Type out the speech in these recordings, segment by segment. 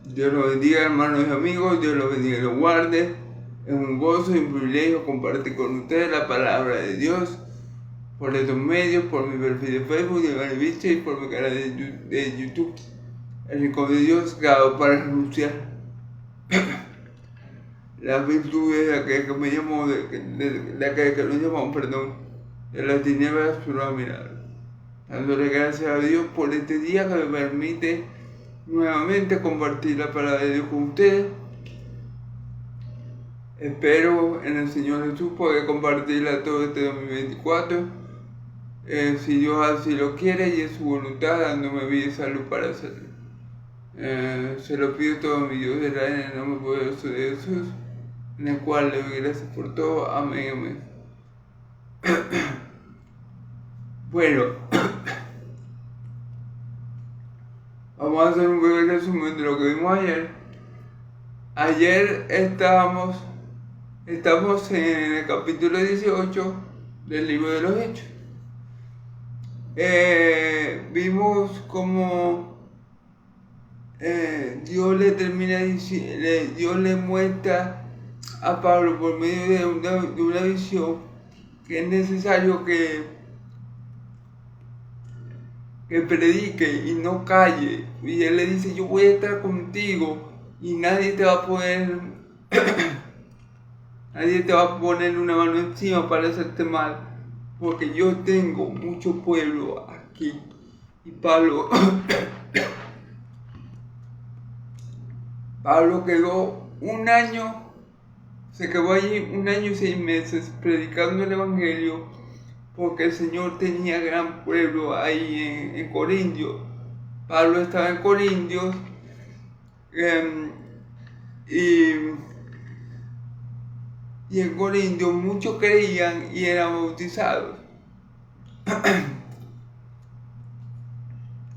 Dios los bendiga, hermanos y amigos, Dios los bendiga y los guarde. Es un gozo y un privilegio compartir con ustedes la palabra de Dios por estos medios, por mi perfil de Facebook, de Manivista y por mi canal de YouTube. El Rincón de Dios, creado para anunciar las virtudes de aquel que me llamó, de aquel que nos llamó, de las tinieblas por la mirada. Dándole gracias a Dios por este día que me permite nuevamente compartir la palabra de Dios con ustedes. Espero en el Señor Jesús poder compartirla todo este 2024, si Dios así lo quiere y es su voluntad, dándome vida y salud para hacerlo. Se lo pido todo a mi Dios de en el nombre poderoso de Jesús, en el cual le doy gracias por todo. Amén, amén. Bueno, vamos a hacer un breve resumen de lo que vimos ayer. Ayer estamos en el capítulo 18 del libro de los Hechos. Vimos cómo Dios le muestra a Pablo por medio de una visión que es necesario que predique y no calle. Y él le dice: yo voy a estar contigo y nadie te va a poner una mano encima para hacerte mal, porque yo tengo mucho pueblo aquí. Y Pablo quedó se quedó allí 1 año y 6 meses predicando el Evangelio, porque el Señor tenía gran pueblo ahí en Corintios. Pablo estaba en Corintios y en Corintios muchos creían y eran bautizados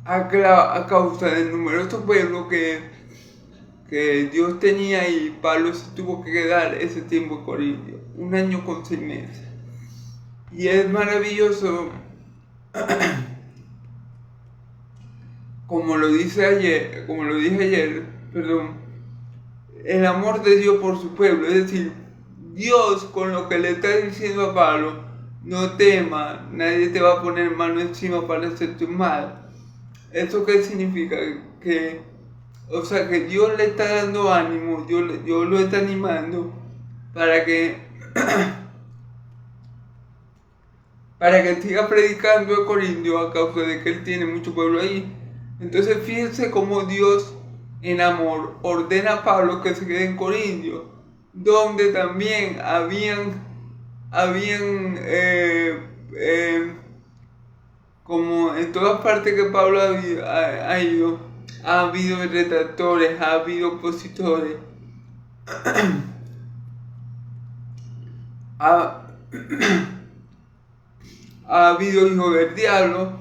a causa del numeroso pueblo que Dios tenía, y Pablo se tuvo que quedar ese tiempo en Corintios, 1 año con 6 meses. Y es maravilloso, como lo dije ayer, el amor de Dios por su pueblo. Es decir, Dios, con lo que le está diciendo a Pablo: no temas, nadie te va a poner mano encima para hacerte mal. ¿Eso qué significa? Que Dios le está dando ánimo, Dios lo está animando para que siga predicando en Corintios, a causa de que él tiene mucho pueblo ahí. Entonces fíjense cómo Dios en amor ordena a Pablo que se quede en Corintios, donde también como en todas partes que Pablo ha ido, ha habido retractores, ha habido opositores, ha habido hijos del diablo,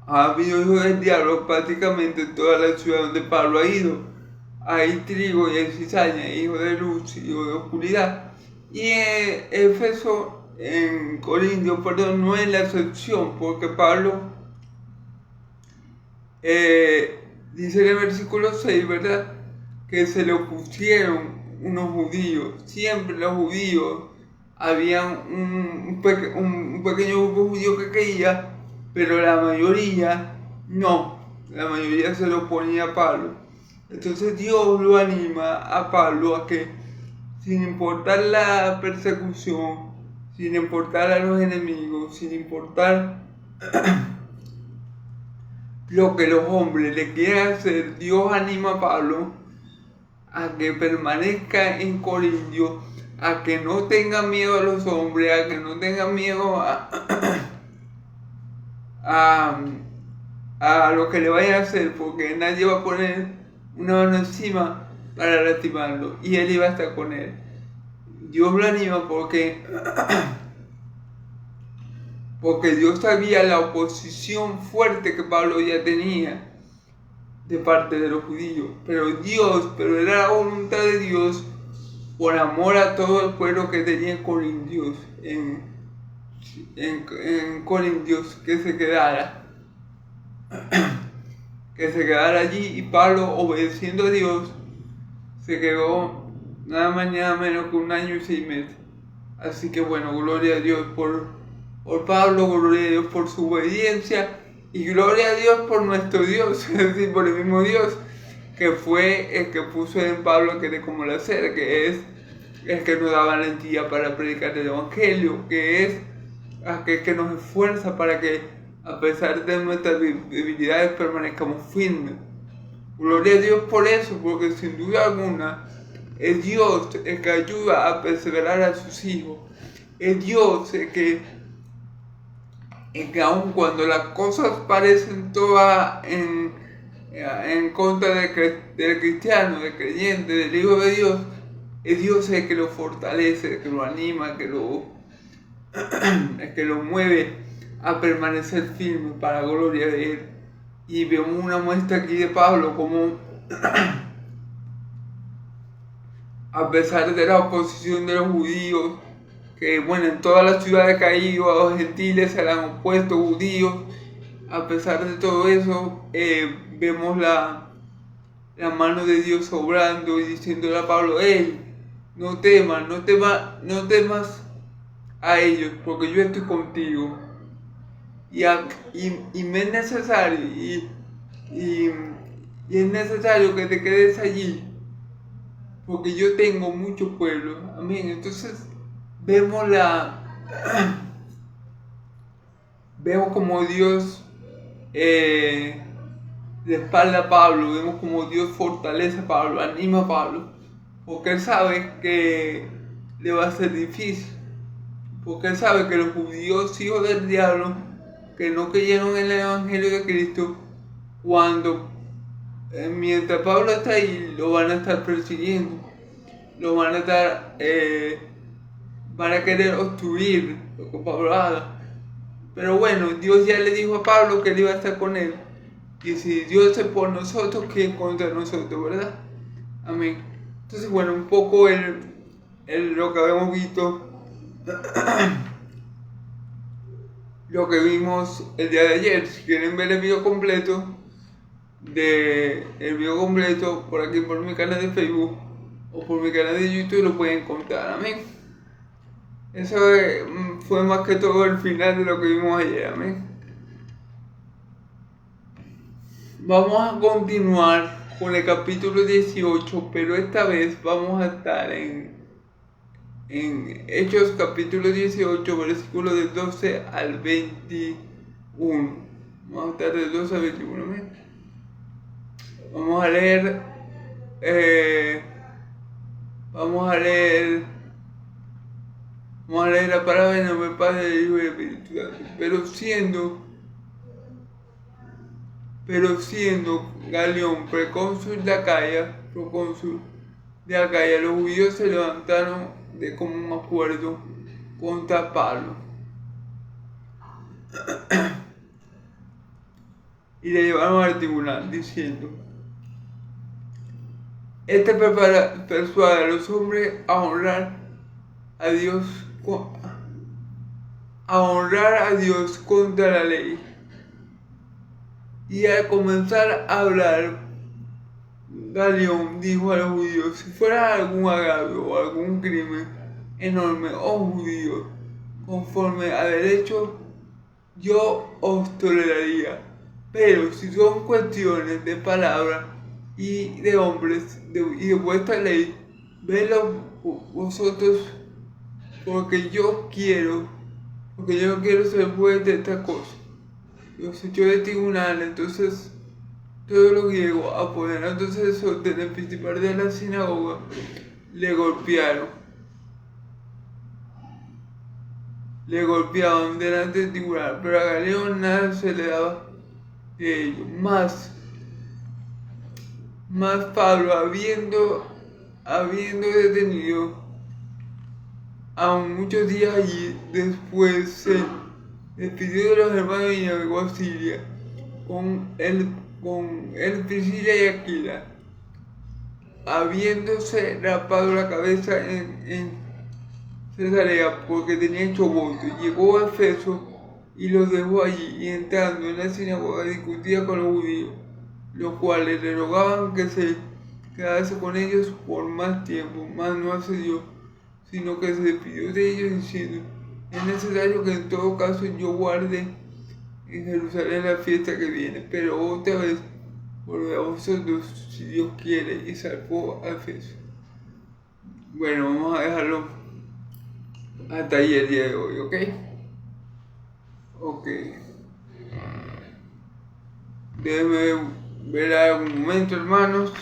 ha habido hijos del diablo prácticamente en toda la ciudad donde Pablo ha ido. Hay trigo y hay cizaña, hijo de luz y hijo de oscuridad. Y Éfeso, en Corintios, no es la excepción, porque Pablo dice en el versículo 6, ¿verdad?, que se le opusieron unos judíos. Siempre los judíos, habían un pequeño grupo judío que creía, pero la mayoría no. La mayoría se lo oponía a Pablo. Entonces Dios lo anima a Pablo a que, sin importar la persecución, sin importar a los enemigos, sin importar lo que los hombres le quieran hacer, Dios anima a Pablo a que permanezca en Corintios, a que no tenga miedo a los hombres, a que no tenga miedo a lo que le vayan a hacer, porque nadie va a poner una mano encima para lastimarlo, y él iba a estar con él. Dios lo anima porque Dios sabía la oposición fuerte que Pablo ya tenía de parte de los judíos, pero era la voluntad de Dios, por amor a todo el pueblo que tenía en Corintios, que se quedara. que se quedara allí, y Pablo, obedeciendo a Dios, se quedó nada más ni nada menos que 1 año y 6 meses. Así que bueno, gloria a Dios por Pablo, gloria a Dios por su obediencia, y gloria a Dios por nuestro Dios, es decir, por el mismo Dios que fue el que puso en Pablo que de como la cera, que es el que nos da valentía para predicar el Evangelio, que es aquel que nos esfuerza para que a pesar de nuestras debilidades permanezcamos firmes. Gloria a Dios por eso, porque sin duda alguna es Dios el que ayuda a perseverar a sus hijos. Es Dios el que aun cuando las cosas parecen todas en contra del cristiano, del creyente, del hijo de Dios, es Dios el que lo fortalece, el que lo anima, el que lo mueve a permanecer firme para la gloria de Él. Y vemos una muestra aquí de Pablo como a pesar de la oposición de los judíos, que bueno, en todas las ciudades que ha ido a los gentiles se le han opuesto judíos, a pesar de todo eso, vemos la mano de Dios obrando y diciéndole a Pablo: hey, no temas a ellos, porque yo estoy contigo. Y me es necesario, y es necesario que te quedes allí, porque yo tengo muchos pueblos. Amén. Entonces vemos como Dios respalda a Pablo, vemos como Dios fortalece a Pablo, anima a Pablo, porque Él sabe que le va a ser difícil, porque Él sabe que los judíos, hijos del diablo, que no creyeron en el Evangelio de Cristo, mientras Pablo está ahí, lo van a estar persiguiendo, lo van a estar, van a querer obstruir lo que Pablo haga. Pero bueno, Dios ya le dijo a Pablo que él iba a estar con él. Y si Dios es por nosotros, ¿quién contra nosotros, verdad? Amén. Entonces, bueno, un poco lo que habíamos visto, lo que vimos el día de ayer. Si quieren ver el video completo, por aquí por mi canal de Facebook o por mi canal de YouTube, lo pueden encontrar. Amén. Eso fue más que todo el final de lo que vimos ayer. Amén. Vamos a continuar con el capítulo 18, pero esta vez vamos a estar en Hechos capítulo 18, versículos del 12 al 21. Vamos a estar del 12 al 21. ¿Amén? Vamos a leer la palabra en nombre del Padre, del Hijo y del Espíritu Santo. Pero siendo Galión procónsul de Acaya, los judíos se levantaron de común acuerdo contra Pablo y le llevaron al tribunal diciendo: este persuade a los hombres a honrar a Dios contra la ley. Y al comenzar a hablar, Galión dijo a los judíos: si fuera algún agravio o algún crimen enorme, oh judíos, conforme a derecho, yo os toleraría. Pero si son cuestiones de palabra y de hombres y de vuestra ley, vedlo vosotros, porque yo no quiero ser juez de estas cosas. Los echó de tribunal. Entonces todos los griegos, apoderándose de del principal de la sinagoga, le golpeaban delante del tribunal, pero a Galión nada se le daba de ello. Más Pablo, habiendo detenido aún muchos días allí, después se despidió de los hermanos y navegó a Siria con él Priscila y Aquila, habiéndose rapado la cabeza en Cesarea porque tenía hecho voto. Llegó a Efeso y los dejó allí, y entrando en la sinagoga discutía con los judíos, los cuales le rogaban que se quedase con ellos por más tiempo, mas no accedió, sino que se despidió de ellos diciendo: es necesario que en todo caso yo guarde en Jerusalén la fiesta que viene, pero otra vez volveré a vosotros si Dios quiere, y salvó a Efeso. Bueno, vamos a dejarlo hasta ahí el día de hoy, ¿ok? Ok. Déjenme ver algún momento, hermanos.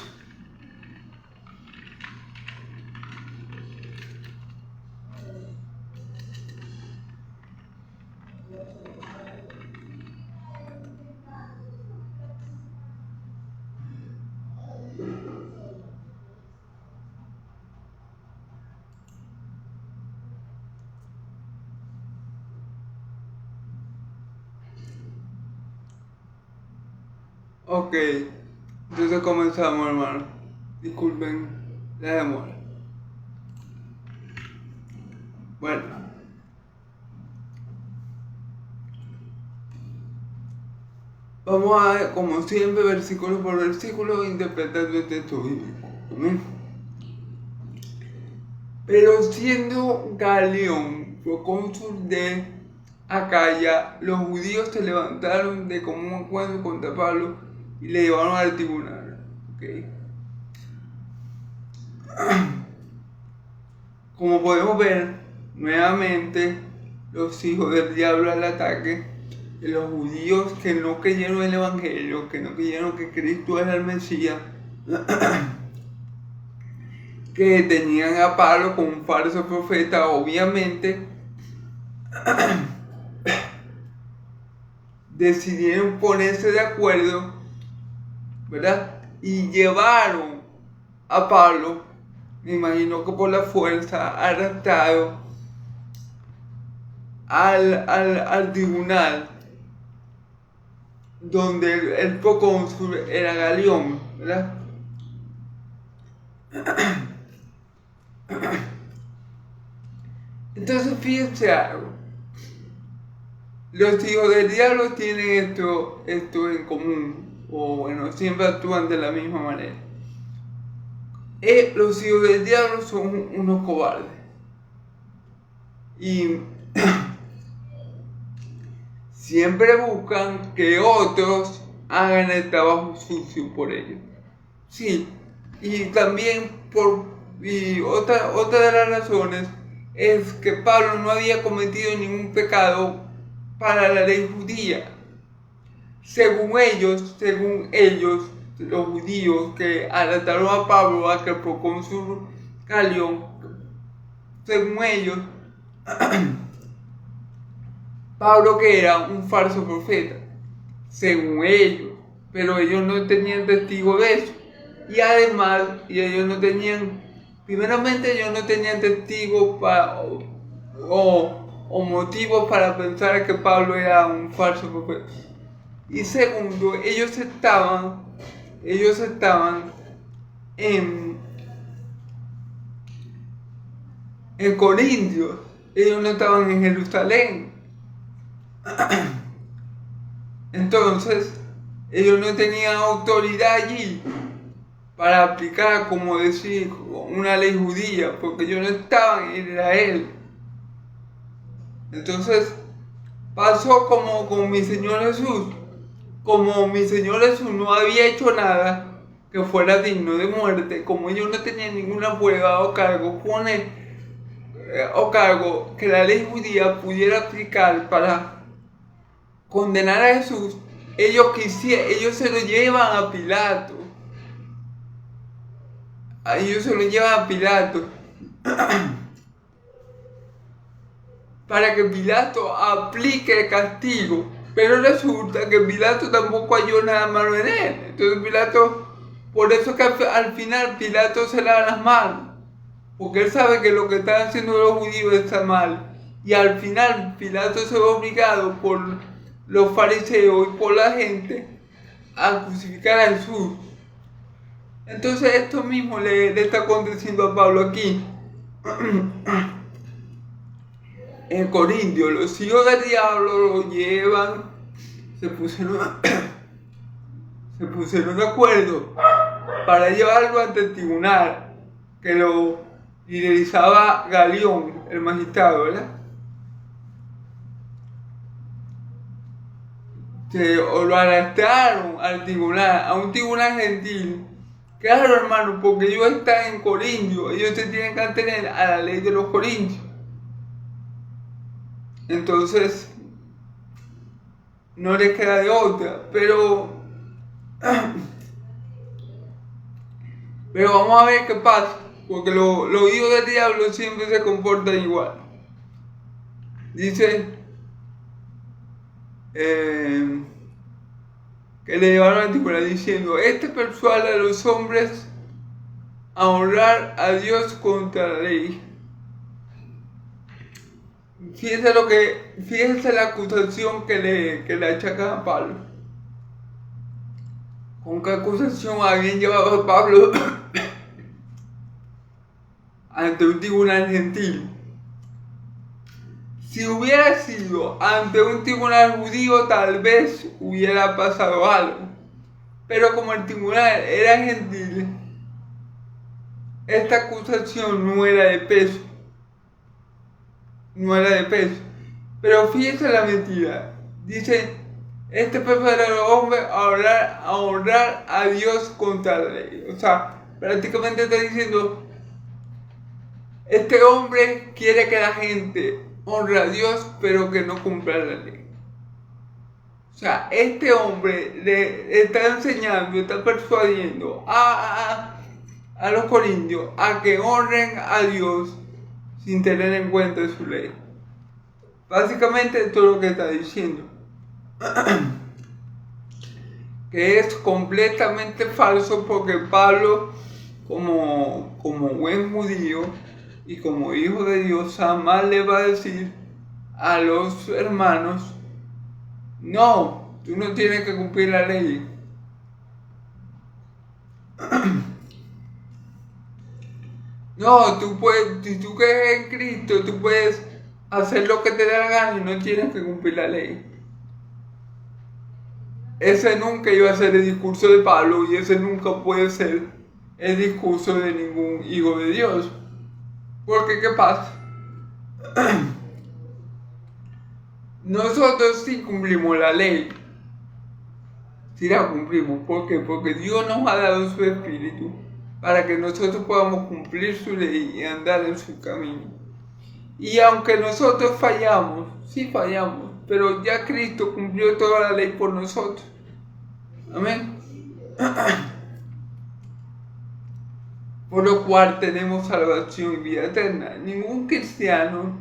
Ok, entonces comenzamos, hermano. Disculpen la demora. Bueno, vamos a ver, como siempre, versículo por versículo, interpretando el texto bíblico. Pero siendo Galión procónsul de Acaya, los judíos se levantaron de común acuerdo contra Pablo y le llevaron al tribunal. Okay. Como podemos ver, nuevamente los hijos del diablo al ataque de los judíos que no creyeron en el Evangelio, que no creyeron que Cristo era el Mesías, que tenían a Pablo como un falso profeta, obviamente decidieron ponerse de acuerdo, ¿verdad? Y llevaron a Pablo, me imagino que por la fuerza, arrastrado al tribunal, donde el procónsul era Galión, ¿verdad? Entonces fíjense algo. Los hijos del diablo tienen esto en común, o bueno, siempre actúan de la misma manera. Los hijos del diablo son unos cobardes. Y siempre buscan que otros hagan el trabajo sucio por ellos. Sí, y también otra de las razones es que Pablo no había cometido ningún pecado para la ley judía. Según ellos, los judíos que arrestaron a Pablo, a que el procónsul Galión, según ellos, Pablo que era un falso profeta, según ellos, pero ellos no tenían testigo de eso. Y además, ellos no tenían, primeramente ellos no tenían testigos o motivos para pensar que Pablo era un falso profeta. Y segundo, ellos estaban en Corintios, ellos no estaban en Jerusalén. Entonces, ellos no tenían autoridad allí para aplicar, como decir, una ley judía, porque ellos no estaban en Israel. Entonces, pasó como con mi Señor Jesús. Como mi Señor Jesús no había hecho nada que fuera digno de muerte, como ellos no tenían ninguna prueba o cargo que la ley judía pudiera aplicar para condenar a Jesús, ellos se lo llevan a Pilato. Ellos se lo llevan a Pilato para que Pilato aplique el castigo. Pero resulta que Pilato tampoco halló nada malo en él. Entonces Pilato, por eso que al final Pilato se lava las manos. Porque él sabe que lo que están haciendo los judíos está mal. Y al final Pilato se ve obligado por los fariseos y por la gente a crucificar a Jesús. Entonces esto mismo le está aconteciendo a Pablo aquí. en Corintio, los hijos del diablo lo llevan, se pusieron de acuerdo para llevarlo ante el tribunal, que lo liderizaba Galión, el magistrado, ¿verdad? O lo arrastraron al tribunal, a un tribunal gentil. Claro, hermano, porque ellos están en Corintio, ellos se tienen que atener a la ley de los corintios. Entonces, no les queda de otra, pero vamos a ver qué pasa, porque los hijos del diablo siempre se comportan igual. Dice que le llevaron al tribunal diciendo: persuade a los hombres a honrar a Dios contra la ley. Fíjense la acusación que le achacan a Pablo. ¿Con qué acusación habían llevado a Pablo ante un tribunal gentil? Si hubiera sido ante un tribunal judío, tal vez hubiera pasado algo. Pero como el tribunal era gentil, esta acusación no era de peso. Pero fíjense la mentira. Dice: persuade a los hombres a honrar a Dios contra la ley. O sea, prácticamente está diciendo: este hombre quiere que la gente honre a Dios, pero que no cumpla la ley. O sea, este hombre le está enseñando, está persuadiendo a los corintios a que honren a Dios sin tener en cuenta su ley. Básicamente esto es lo que está diciendo. Que es completamente falso, porque Pablo, como buen judío y como hijo de Dios, jamás le va a decir a los hermanos: no, tú no tienes que cumplir la ley. No, tú puedes, si tú crees en Cristo, tú puedes hacer lo que te dé la gana y no tienes que cumplir la ley. Ese nunca iba a ser el discurso de Pablo, y ese nunca puede ser el discurso de ningún hijo de Dios. Porque, ¿qué pasa? Nosotros sí cumplimos la ley. Sí la cumplimos. ¿Por qué? Porque Dios nos ha dado su Espíritu para que nosotros podamos cumplir su ley y andar en su camino. Y aunque nosotros fallamos, sí fallamos, pero ya Cristo cumplió toda la ley por nosotros. Amén. Por lo cual tenemos salvación y vida eterna. Ningún cristiano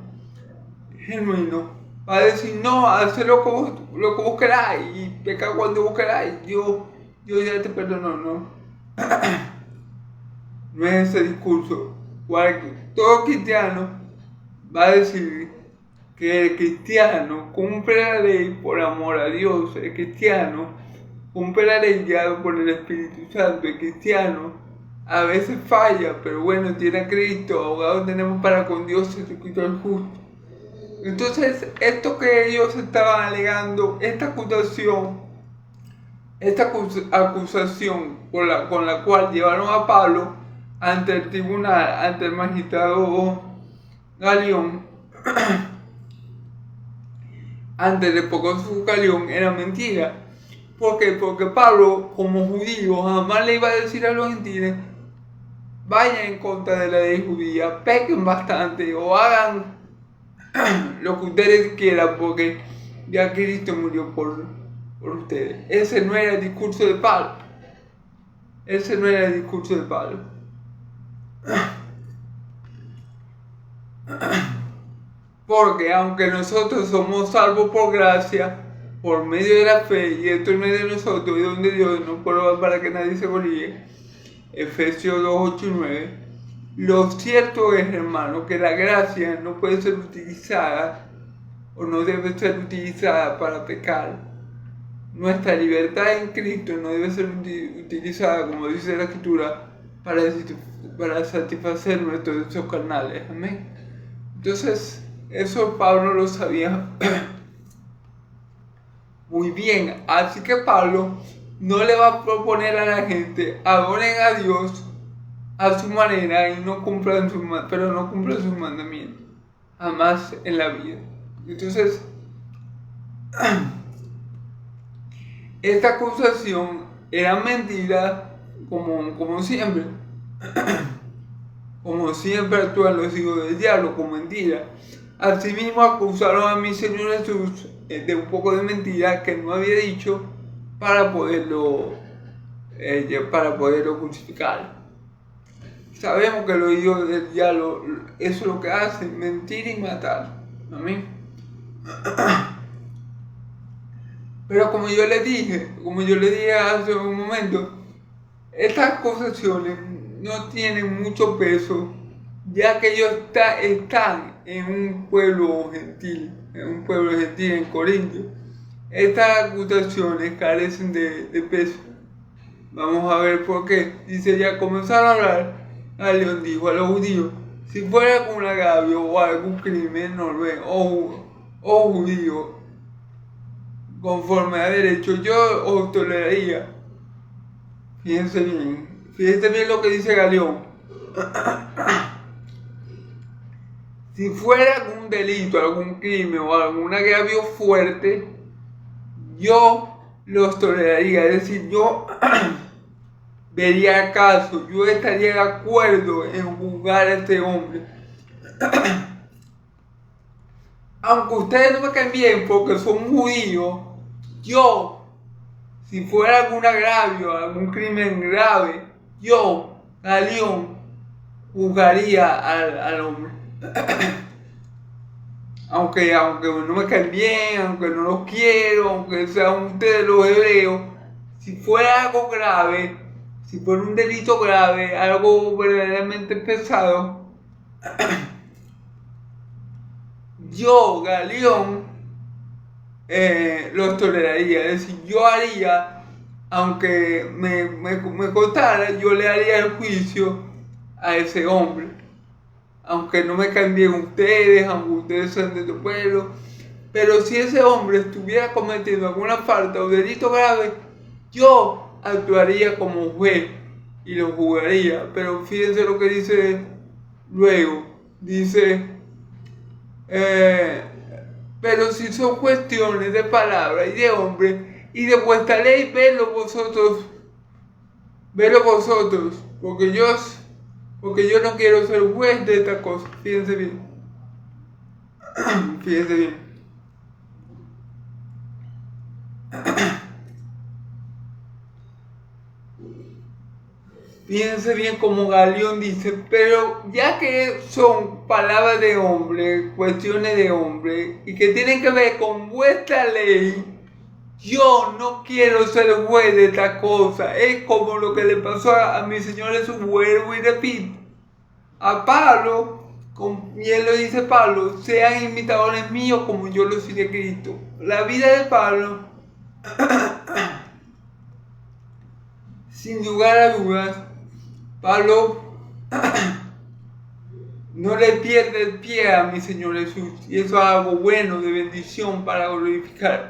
genuino va a decir: no, haz lo que vos queráis y peca cuando vos queráis. Yo ya te perdono, no. No es ese discurso. Todo cristiano va a decir que el cristiano cumple la ley por amor a Dios. El cristiano cumple la ley guiado por el Espíritu Santo. El cristiano a veces falla, pero bueno, tiene a Cristo, abogado tenemos para con Dios, Jesucristo el justo. Entonces, esto que ellos estaban alegando, esta acusación con la cual llevaron a Pablo ante el tribunal, ante el magistrado Galión, antes de poco su Galión, era mentira. ¿Por qué? Porque Pablo, como judío, jamás le iba a decir a los gentiles: vayan en contra de la ley judía, pequen bastante o hagan lo que ustedes quieran, porque ya Cristo murió por ustedes. Ese no era el discurso de Pablo. Porque aunque nosotros somos salvos por gracia, por medio de la fe, y esto no es de nosotros, es donde Dios nos pone para que nadie se gloríe, Efesios 2, 8 y 9, lo cierto es, hermano, que la gracia no puede ser utilizada o no debe ser utilizada para pecar. Nuestra libertad en Cristo no debe ser utilizada, como dice la Escritura, para satisfacer nuestros deseos carnales. Amén. Entonces, Eso Pablo lo sabía muy bien. Así que Pablo no le va a proponer a la gente: adoren a Dios a su manera y no cumplan pero no cumplan sus mandamientos. Jamás en la vida. Entonces, esta acusación era mentira, como siempre. Como siempre actúan los hijos del diablo, con mentira. Asimismo acusaron a mi Señor Jesús de un poco de mentira que no había dicho para poderlo crucificar. Sabemos que los hijos del diablo eso es lo que hacen: mentir y matar. Amén. Pero como yo le dije hace un momento, estas acusaciones no tienen mucho peso, ya que ellos están en un pueblo gentil, en Corintio. Estas acusaciones carecen de peso. Vamos a ver por qué. Dice: ya comenzaron a hablar, Galión dijo a los judíos: si fuera algún agravio o algún crimen normal o judío, conforme a derecho, yo os toleraría. Fíjense bien lo que dice Galión. Si fuera algún delito, algún crimen o algún agravio fuerte, yo los toleraría. Es decir, yo vería el caso, yo estaría de acuerdo en juzgar a este hombre. Aunque ustedes no me caen bien porque son judíos, yo, si fuera algún agravio, algún crimen grave, yo, Galión, juzgaría al hombre. aunque no me caen bien, aunque no los quiero, aunque sean ustedes los hebreos, si fuera algo grave, si fuera un delito grave, algo verdaderamente pesado, yo, Galión, los toleraría. Es decir, yo haría, aunque me costara, yo le haría el juicio a ese hombre. Aunque no me caen bien ustedes, aunque ustedes sean de tu pueblo. Pero si ese hombre estuviera cometiendo alguna falta o delito grave, yo actuaría como juez y lo juzgaría. Pero fíjense lo que dice luego. Dice: pero si son cuestiones de palabra y de hombre y de vuestra ley, vedlo vosotros, porque yo no quiero ser juez de estas cosas. Fíjense bien. Fíjense bien. Fíjense bien como Galión dice: pero ya que son palabras de hombre, cuestiones de hombre, y que tienen que ver con vuestra ley, yo no quiero ser juez de esta cosa. Es como lo que le pasó a mi Señor Jesús, vuelvo y repito. A Pablo, y él lo dice Pablo: sean imitadores míos como yo lo soy de Cristo. La vida de Pablo, sin lugar a dudas, Pablo no le pierde el pie a mi Señor Jesús, y eso es algo bueno, de bendición, para glorificar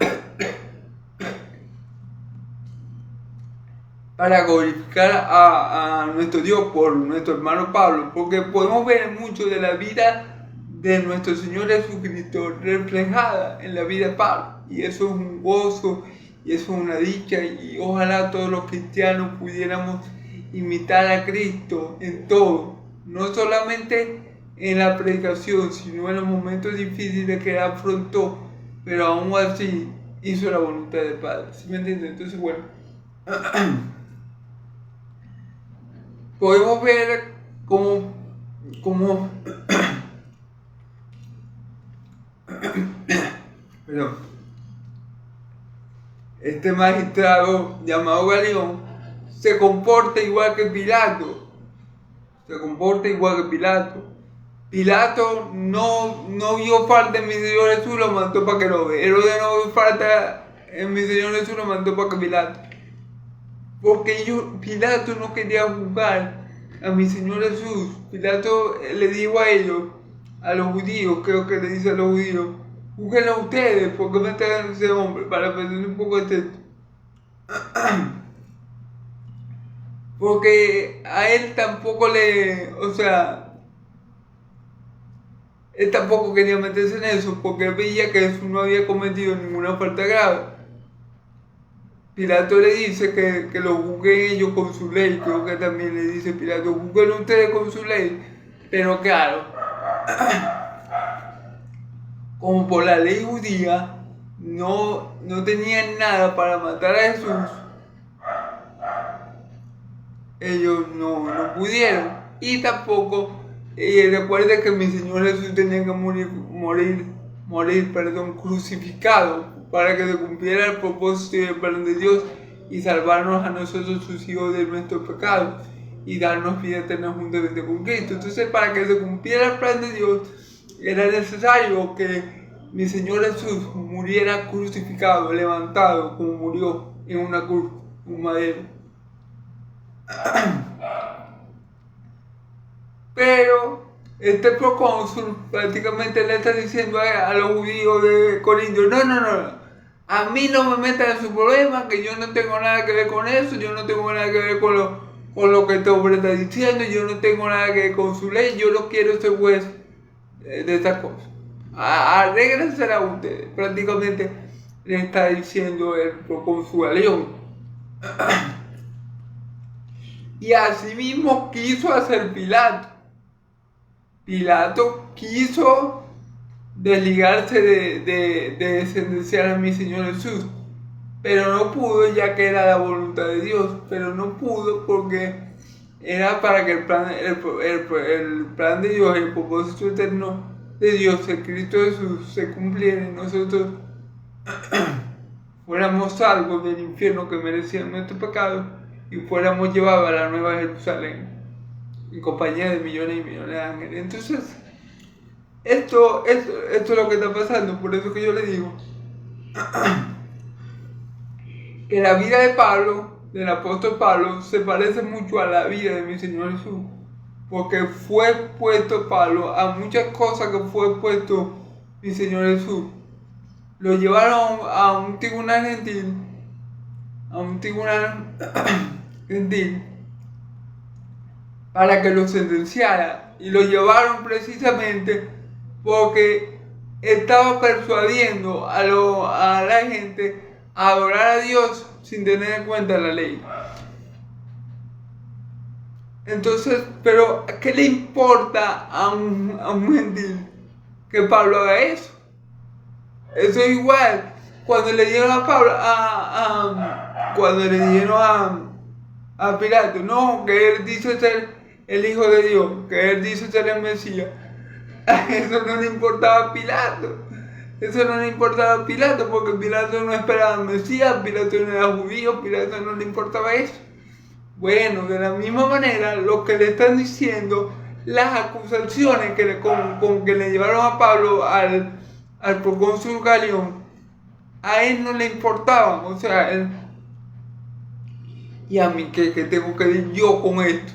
a nuestro Dios por nuestro hermano Pablo, porque podemos ver mucho de la vida de nuestro Señor Jesucristo reflejada en la vida de Pablo, y eso es un gozo y eso es una dicha, y ojalá todos los cristianos pudiéramos imitar a Cristo en todo, no solamente en la predicación, sino en los momentos difíciles que él afrontó, pero aún así hizo la voluntad del Padre. ¿Sí me entienden? Entonces, bueno, podemos ver como perdón, este magistrado llamado Galión se comporta igual que Pilato. Pilato no vio falta en mi Señor Jesús, lo mandó para que lo vea. Herodes no vio falta en mi Señor Jesús, lo mandó para que Pilato. Porque Pilato no quería juzgar a mi Señor Jesús. Pilato le dijo a ellos: a los judíos, creo que le dice a los judíos, júguenlo a ustedes, porque me traen ese hombre, para aprender un poco de texto. Porque a él tampoco él tampoco quería meterse en eso, porque veía que Jesús no había cometido ninguna falta grave. Pilato le dice que lo juzguen ellos con su ley, creo que también le dice Pilato, juzguen ustedes con su ley, pero claro, como por la ley judía no tenían nada para matar a Jesús, ellos no pudieron. Y tampoco, recuerden que mi Señor Jesús tenía que morir, crucificado, para que se cumpliera el propósito y el plan de Dios y salvarnos a nosotros, sus hijos, de nuestros pecados y darnos vida eterna juntamente con Cristo. Entonces, para que se cumpliera el plan de Dios, era necesario que mi Señor Jesús muriera crucificado, levantado, como murió en una cruz, un madero. Pero este procónsul prácticamente le está diciendo a los judíos de Corinto, no, a mí no me metan en su problema, que yo no tengo nada que ver con eso, yo no tengo nada que ver con lo que este hombre está diciendo, yo no tengo nada que ver con su ley, yo no quiero ser juez de estas cosas. Arréglensela a ustedes, prácticamente le está diciendo el procónsul a León. Y así mismo quiso hacer Pilato. Pilato quiso desligarse de sentenciar a mi Señor Jesús, pero no pudo, ya que era la voluntad de Dios, pero no pudo porque era para que el plan de Dios, el propósito eterno de Dios, el Cristo Jesús, se cumpliera y nosotros fuéramos salvos del infierno que merecían nuestro pecado y fuéramos llevados a la Nueva Jerusalén en compañía de millones y millones de ángeles. Entonces, esto es lo que está pasando. Por eso que yo le digo que la vida de Pablo, del apóstol Pablo, se parece mucho a la vida de mi Señor Jesús, porque fue expuesto Pablo a muchas cosas que fue expuesto mi Señor Jesús. Lo llevaron a un tribunal gentil, para que lo sentenciara, y lo llevaron precisamente porque estaba persuadiendo a la gente a adorar a Dios sin tener en cuenta la ley. Entonces, pero ¿qué le importa a un gentil que Pablo haga eso? Eso es igual cuando le dieron a Pablo, cuando le dieron a Pilato, no, que él dice ser el Hijo de Dios, que él dice ser el Mesías. Eso no le importaba a Pilato. Eso no le importaba a Pilato, porque Pilato no esperaba al Mesías, Pilato no era judío, Pilato no le importaba eso. Bueno, de la misma manera, lo que le están diciendo, las acusaciones con que le llevaron a Pablo al procónsul Galión, a él no le importaban. O sea, él, y a mí, ¿qué tengo que decir yo con esto?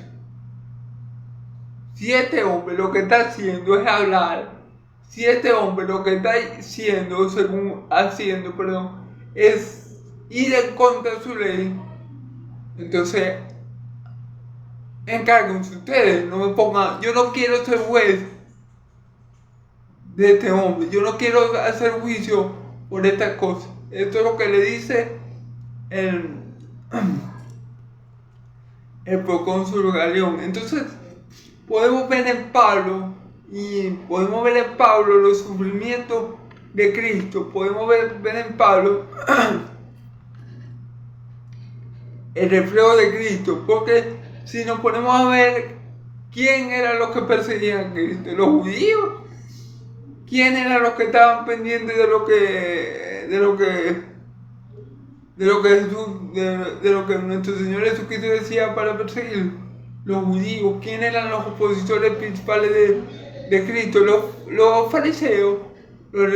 Si este hombre lo que está haciendo es hablar, si este hombre lo que está haciendo, es ir en contra de su ley, entonces encárguense ustedes, no me pongan, yo no quiero ser juez de este hombre, yo no quiero hacer juicio por estas cosas. Esto es lo que le dice el procónsul Galión. Entonces, podemos ver en Pablo los sufrimientos de Cristo, podemos ver en Pablo el reflejo de Cristo, porque si nos ponemos a ver quién eran los que perseguían a Cristo, los judíos, quién eran los que estaban pendientes de lo que nuestro Señor Jesucristo decía para perseguirlo, los judíos. ¿Quién eran los opositores principales de Cristo? Los fariseos, los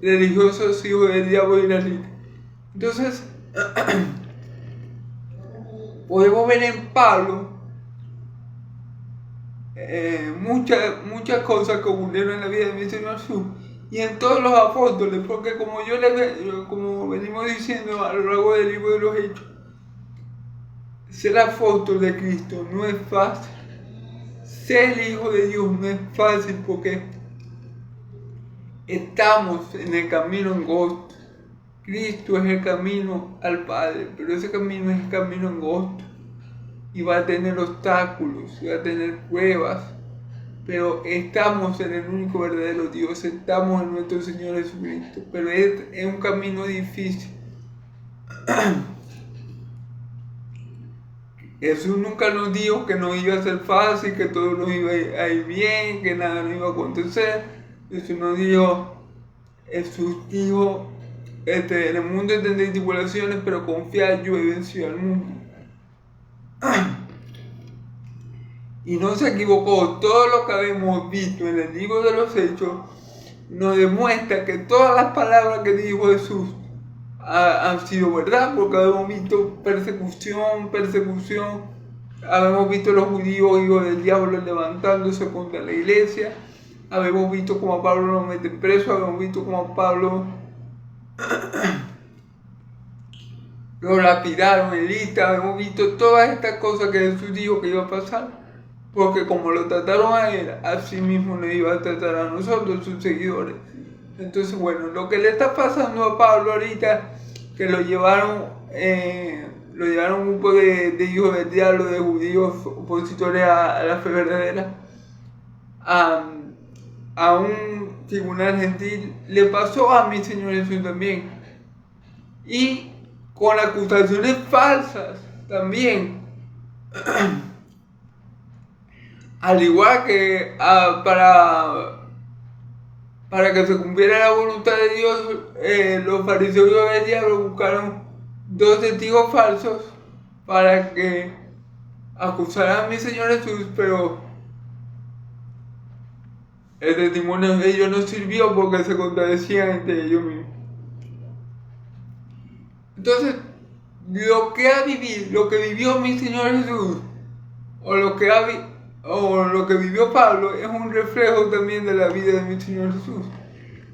religiosos hijos del diablo y la rita. Entonces, podemos ver en Pablo muchas cosas que ocurrieron en la vida de mi Señor Jesús y en todos los apóstoles, porque como venimos diciendo a lo largo del libro de los Hechos, ser apóstol de Cristo no es fácil. Ser el Hijo de Dios no es fácil porque estamos en el camino angosto. Cristo es el camino al Padre, pero ese camino es el camino angosto y va a tener obstáculos, va a tener pruebas, pero estamos en el único verdadero Dios, estamos en nuestro Señor Jesucristo, pero es un camino difícil. Jesús nunca nos dijo que nos iba a ser fácil, que todo nos iba a ir bien, que nada nos iba a acontecer. Jesús dijo, en el mundo tendréis tribulaciones, pero confiad, yo he vencido al mundo. Y no se equivocó. Todo lo que habíamos visto en el libro de los Hechos nos demuestra que todas las palabras que dijo Jesús han sido verdad, porque habíamos visto persecución, habíamos visto a los judíos hijos del diablo levantándose contra la iglesia, habíamos visto cómo a Pablo lo meten preso, habíamos visto cómo a Pablo lo lapidaron en lista, habíamos visto todas estas cosas que Jesús dijo que iba a pasar, porque como lo trataron a él, así mismo nos iba a tratar a nosotros, sus seguidores. Entonces, bueno, lo que le está pasando a Pablo ahorita, que lo llevaron un grupo de hijos del diablo, de judíos opositores a la fe verdadera, a un tribunal gentil, le pasó a mi Señor Jesús también. Y con acusaciones falsas también. Al igual que para que se cumpliera la voluntad de Dios, los fariseos del diablo buscaron 2 testigos falsos para que acusaran a mi Señor Jesús, pero el testimonio de ellos no sirvió porque se contradecían entre ellos mismos. Entonces, lo que vivió mi Señor Jesús, o lo que vivió Pablo, es un reflejo también de la vida de mi Señor Jesús.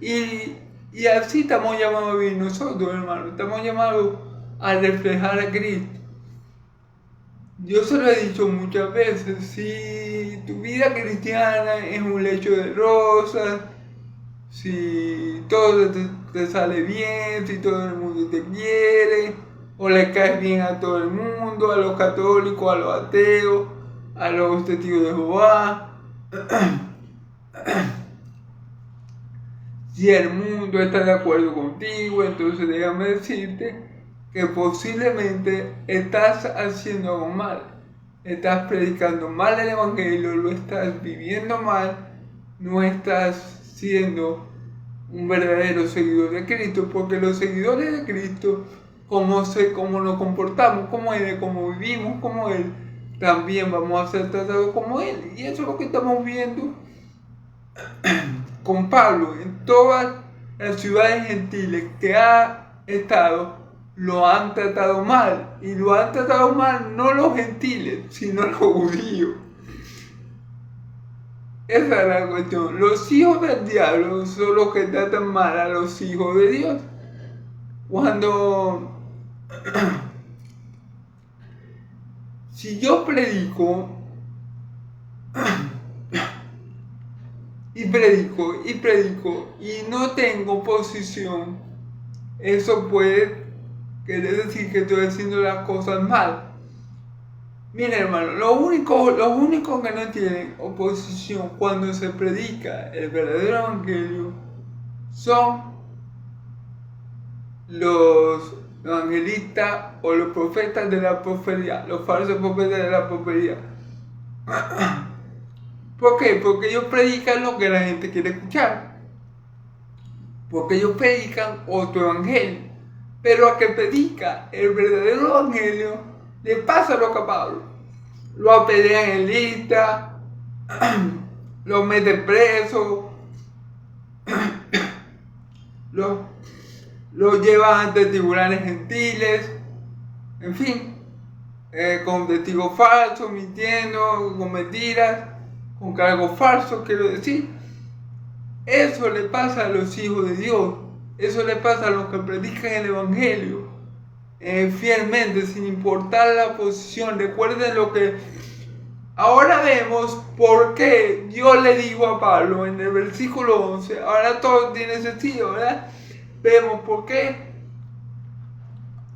Y así estamos llamados a vivir nosotros, hermanos. Estamos llamados a reflejar a Cristo. Yo se lo he dicho muchas veces, si tu vida cristiana es un lecho de rosas, si todo te sale bien, si todo el mundo te quiere, o le caes bien a todo el mundo, a los católicos, a los ateos, a los testigos de Jehová. Si el mundo está de acuerdo contigo, entonces déjame decirte que posiblemente estás haciendo algo mal. Estás predicando mal el Evangelio, lo estás viviendo mal, no estás siendo un verdadero seguidor de Cristo, porque los seguidores de Cristo, como nos comportamos como Él, como vivimos como Él, también vamos a ser tratados como Él. Y eso es lo que estamos viendo con Pablo. En todas las ciudades gentiles que ha estado, lo han tratado mal. Y lo han tratado mal no los gentiles, sino los judíos. Esa es la cuestión. Los hijos del diablo son los que tratan mal a los hijos de Dios. Cuando si yo predico y no tengo posición, eso puede querer decir que estoy haciendo las cosas mal. Miren, hermano, los únicos que no tienen oposición cuando se predica el verdadero evangelio son los evangelistas o los profetas de la profecía, los falsos profetas de la profecía. ¿Por qué? Porque ellos predican lo que la gente quiere escuchar. Porque ellos predican otro evangelio. Pero a que predica el verdadero evangelio le pasa lo que a Pablo. Lo apedrean en lista, lo meten preso, lo llevan ante tribunales gentiles, en fin, con testigos falsos, mintiendo, con mentiras, con cargos falsos, quiero decir. Eso le pasa a los hijos de Dios, eso le pasa a los que predican el Evangelio fielmente, sin importar la posición. Recuerden lo que ahora vemos, por qué Dios le dijo a Pablo en el versículo 11, ahora todo tiene sentido, ¿verdad? Vemos por qué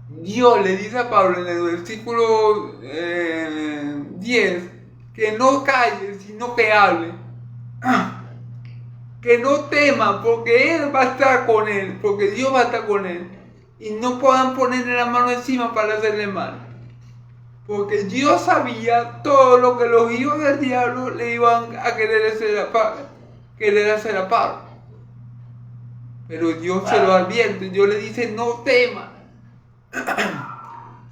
Dios le dice a Pablo en el versículo 10 que no calle, sino que hable. Que no tema, porque Él va a estar con él, porque Dios va a estar con él. Y no puedan ponerle la mano encima para hacerle mal. Porque Dios sabía todo lo que los hijos del diablo le iban a querer hacer a Pablo. Pero Dios se lo advierte, Dios le dice, no temas.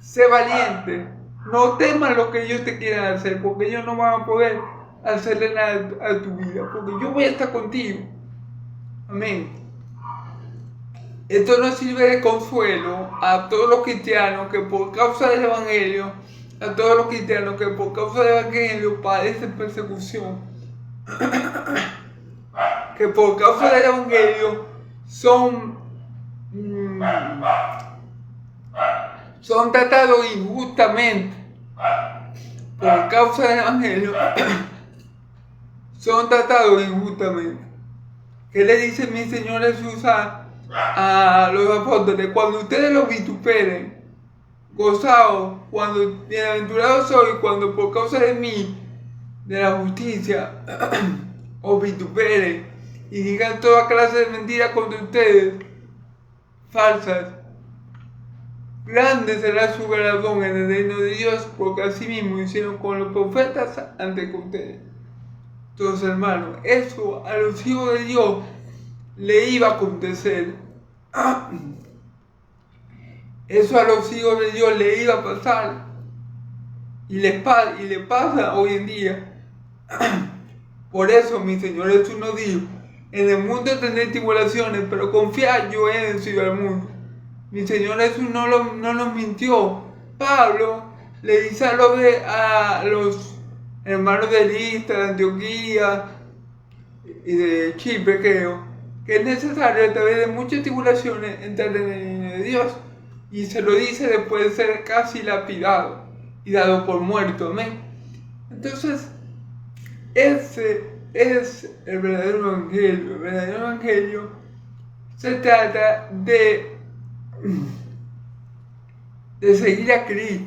Sé valiente, no temas lo que ellos te quieran hacer, porque ellos no van a poder hacerle nada a tu vida, porque yo voy a estar contigo. Amén. Esto nos sirve de consuelo a todos los cristianos que por causa del Evangelio, a todos los cristianos que por causa del Evangelio padecen persecución, que por causa del Evangelio son tratados injustamente. Por causa del Evangelio son tratados injustamente. ¿Qué le dice mi Señor Jesús a los apóstoles? Cuando ustedes los vituperen, gozaos, cuando bienaventurados sois, cuando por causa de mí, de la justicia, os vituperen y digan toda clase de mentiras contra ustedes, falsas. Grande será su galardón en el reino de Dios, porque así mismo hicieron con los profetas antes que ustedes. Entonces, hermanos, eso a los hijos de Dios le iba a acontecer. Eso a los hijos de Dios le iba a pasar. Y le pasa hoy en día. Por eso mi Señor Jesús nos dijo, en el mundo tendréis tribulaciones, pero confiad, yo he vencido al mundo. Mi Señor Jesús no nos mintió. Pablo le dice a los hermanos de Listra, de Antioquía y de Chipre, creo, que es necesario a través de muchas tribulaciones entrar en el reino de Dios. Y se lo dice después de ser casi lapidado y dado por muerto. Amén. Entonces, ese es el verdadero evangelio. El verdadero evangelio se trata de seguir a Cristo.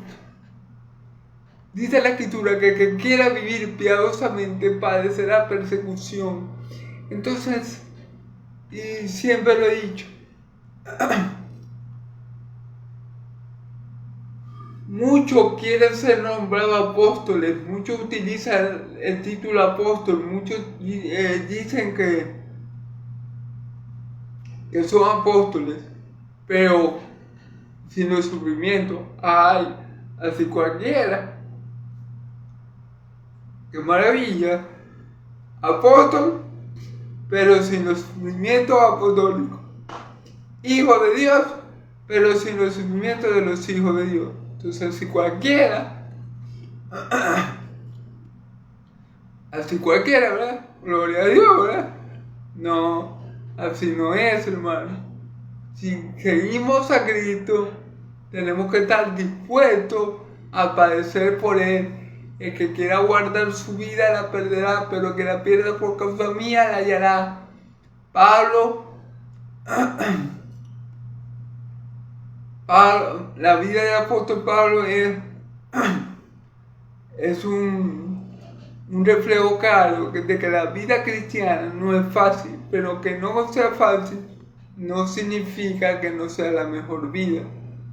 Dice la Escritura que el que quiera vivir piadosamente padecerá persecución. Entonces, y siempre lo he dicho, muchos quieren ser nombrados apóstoles, muchos utilizan el título apóstol, muchos dicen que son apóstoles, pero sin los sufrimientos, ay, así cualquiera. ¡Qué maravilla! Apóstol, pero sin los sufrimientos apostólicos. Hijo de Dios, pero sin los sufrimientos de los hijos de Dios. Entonces, así cualquiera, ¿verdad? Gloria a Dios, ¿verdad? No, así no es, hermano. Si seguimos a Cristo, tenemos que estar dispuestos a padecer por Él. El que quiera guardar su vida la perderá, pero el que la pierda por causa mía la hallará. La vida del apóstol Pablo es un reflejo claro de que la vida cristiana no es fácil, pero que no sea fácil no significa que no sea la mejor vida,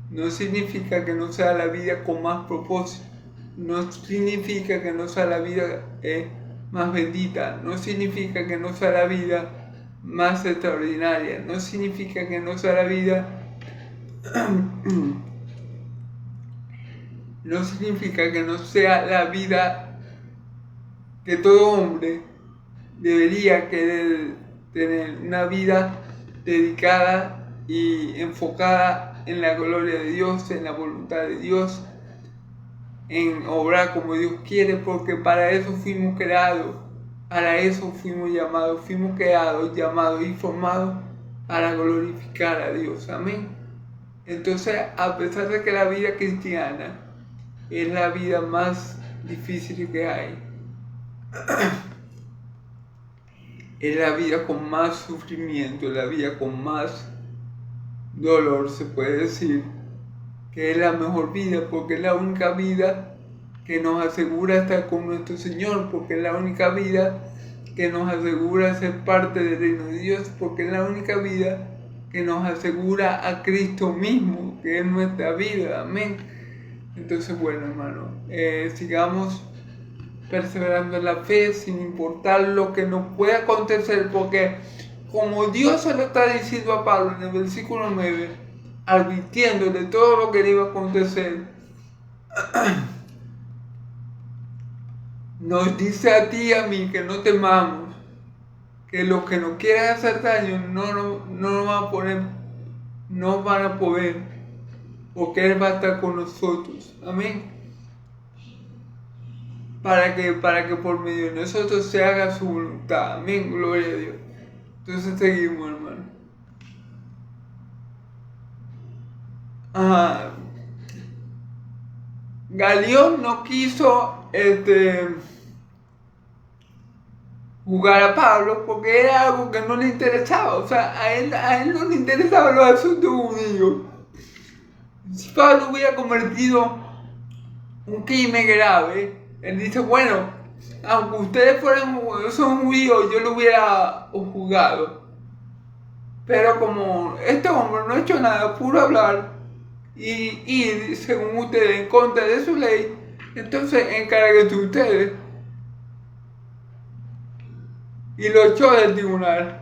no significa que no sea la vida con más propósito, no significa que no sea la vida más bendita, no significa que no sea la vida más extraordinaria, no significa que no sea la vida no significa que no sea la vida que todo hombre debería querer tener, una vida dedicada y enfocada en la gloria de Dios, en la voluntad de Dios, en obrar como Dios quiere, porque para eso fuimos creados, Para eso fuimos llamados, fuimos creados, llamados y formados para glorificar a Dios. Amén. Entonces, a pesar de que la vida cristiana es la vida más difícil que hay, es la vida con más sufrimiento, la vida con más dolor, se puede decir que es la mejor vida, porque es la única vida que nos asegura estar con nuestro Señor, porque es la única vida que nos asegura ser parte del reino de Dios, porque es la única vida que nos asegura a Cristo mismo, que es nuestra vida. Amén. Entonces, bueno, hermano, sigamos perseverando en la fe sin importar lo que nos pueda acontecer, porque como Dios se lo está diciendo a Pablo en el versículo 9, advirtiéndole todo lo que le iba a acontecer, nos dice a ti y a mí que no temamos, que los que nos quieran hacer daño no van a poder, porque Él va a estar con nosotros. Amén. Para que por medio de nosotros se haga su voluntad. Amén, gloria a Dios. Entonces seguimos, hermano. Galión no quiso jugar a Pablo porque era algo que no le interesaba. O sea, a él no le interesaban los asuntos judíos. Si Pablo hubiera cometido un crimen grave, él dice, bueno, aunque ustedes son judíos, yo lo hubiera juzgado. Pero como este hombre no ha hecho nada, puro hablar y según ustedes, en contra de su ley, entonces encárguense ustedes. Y lo echó del tribunal.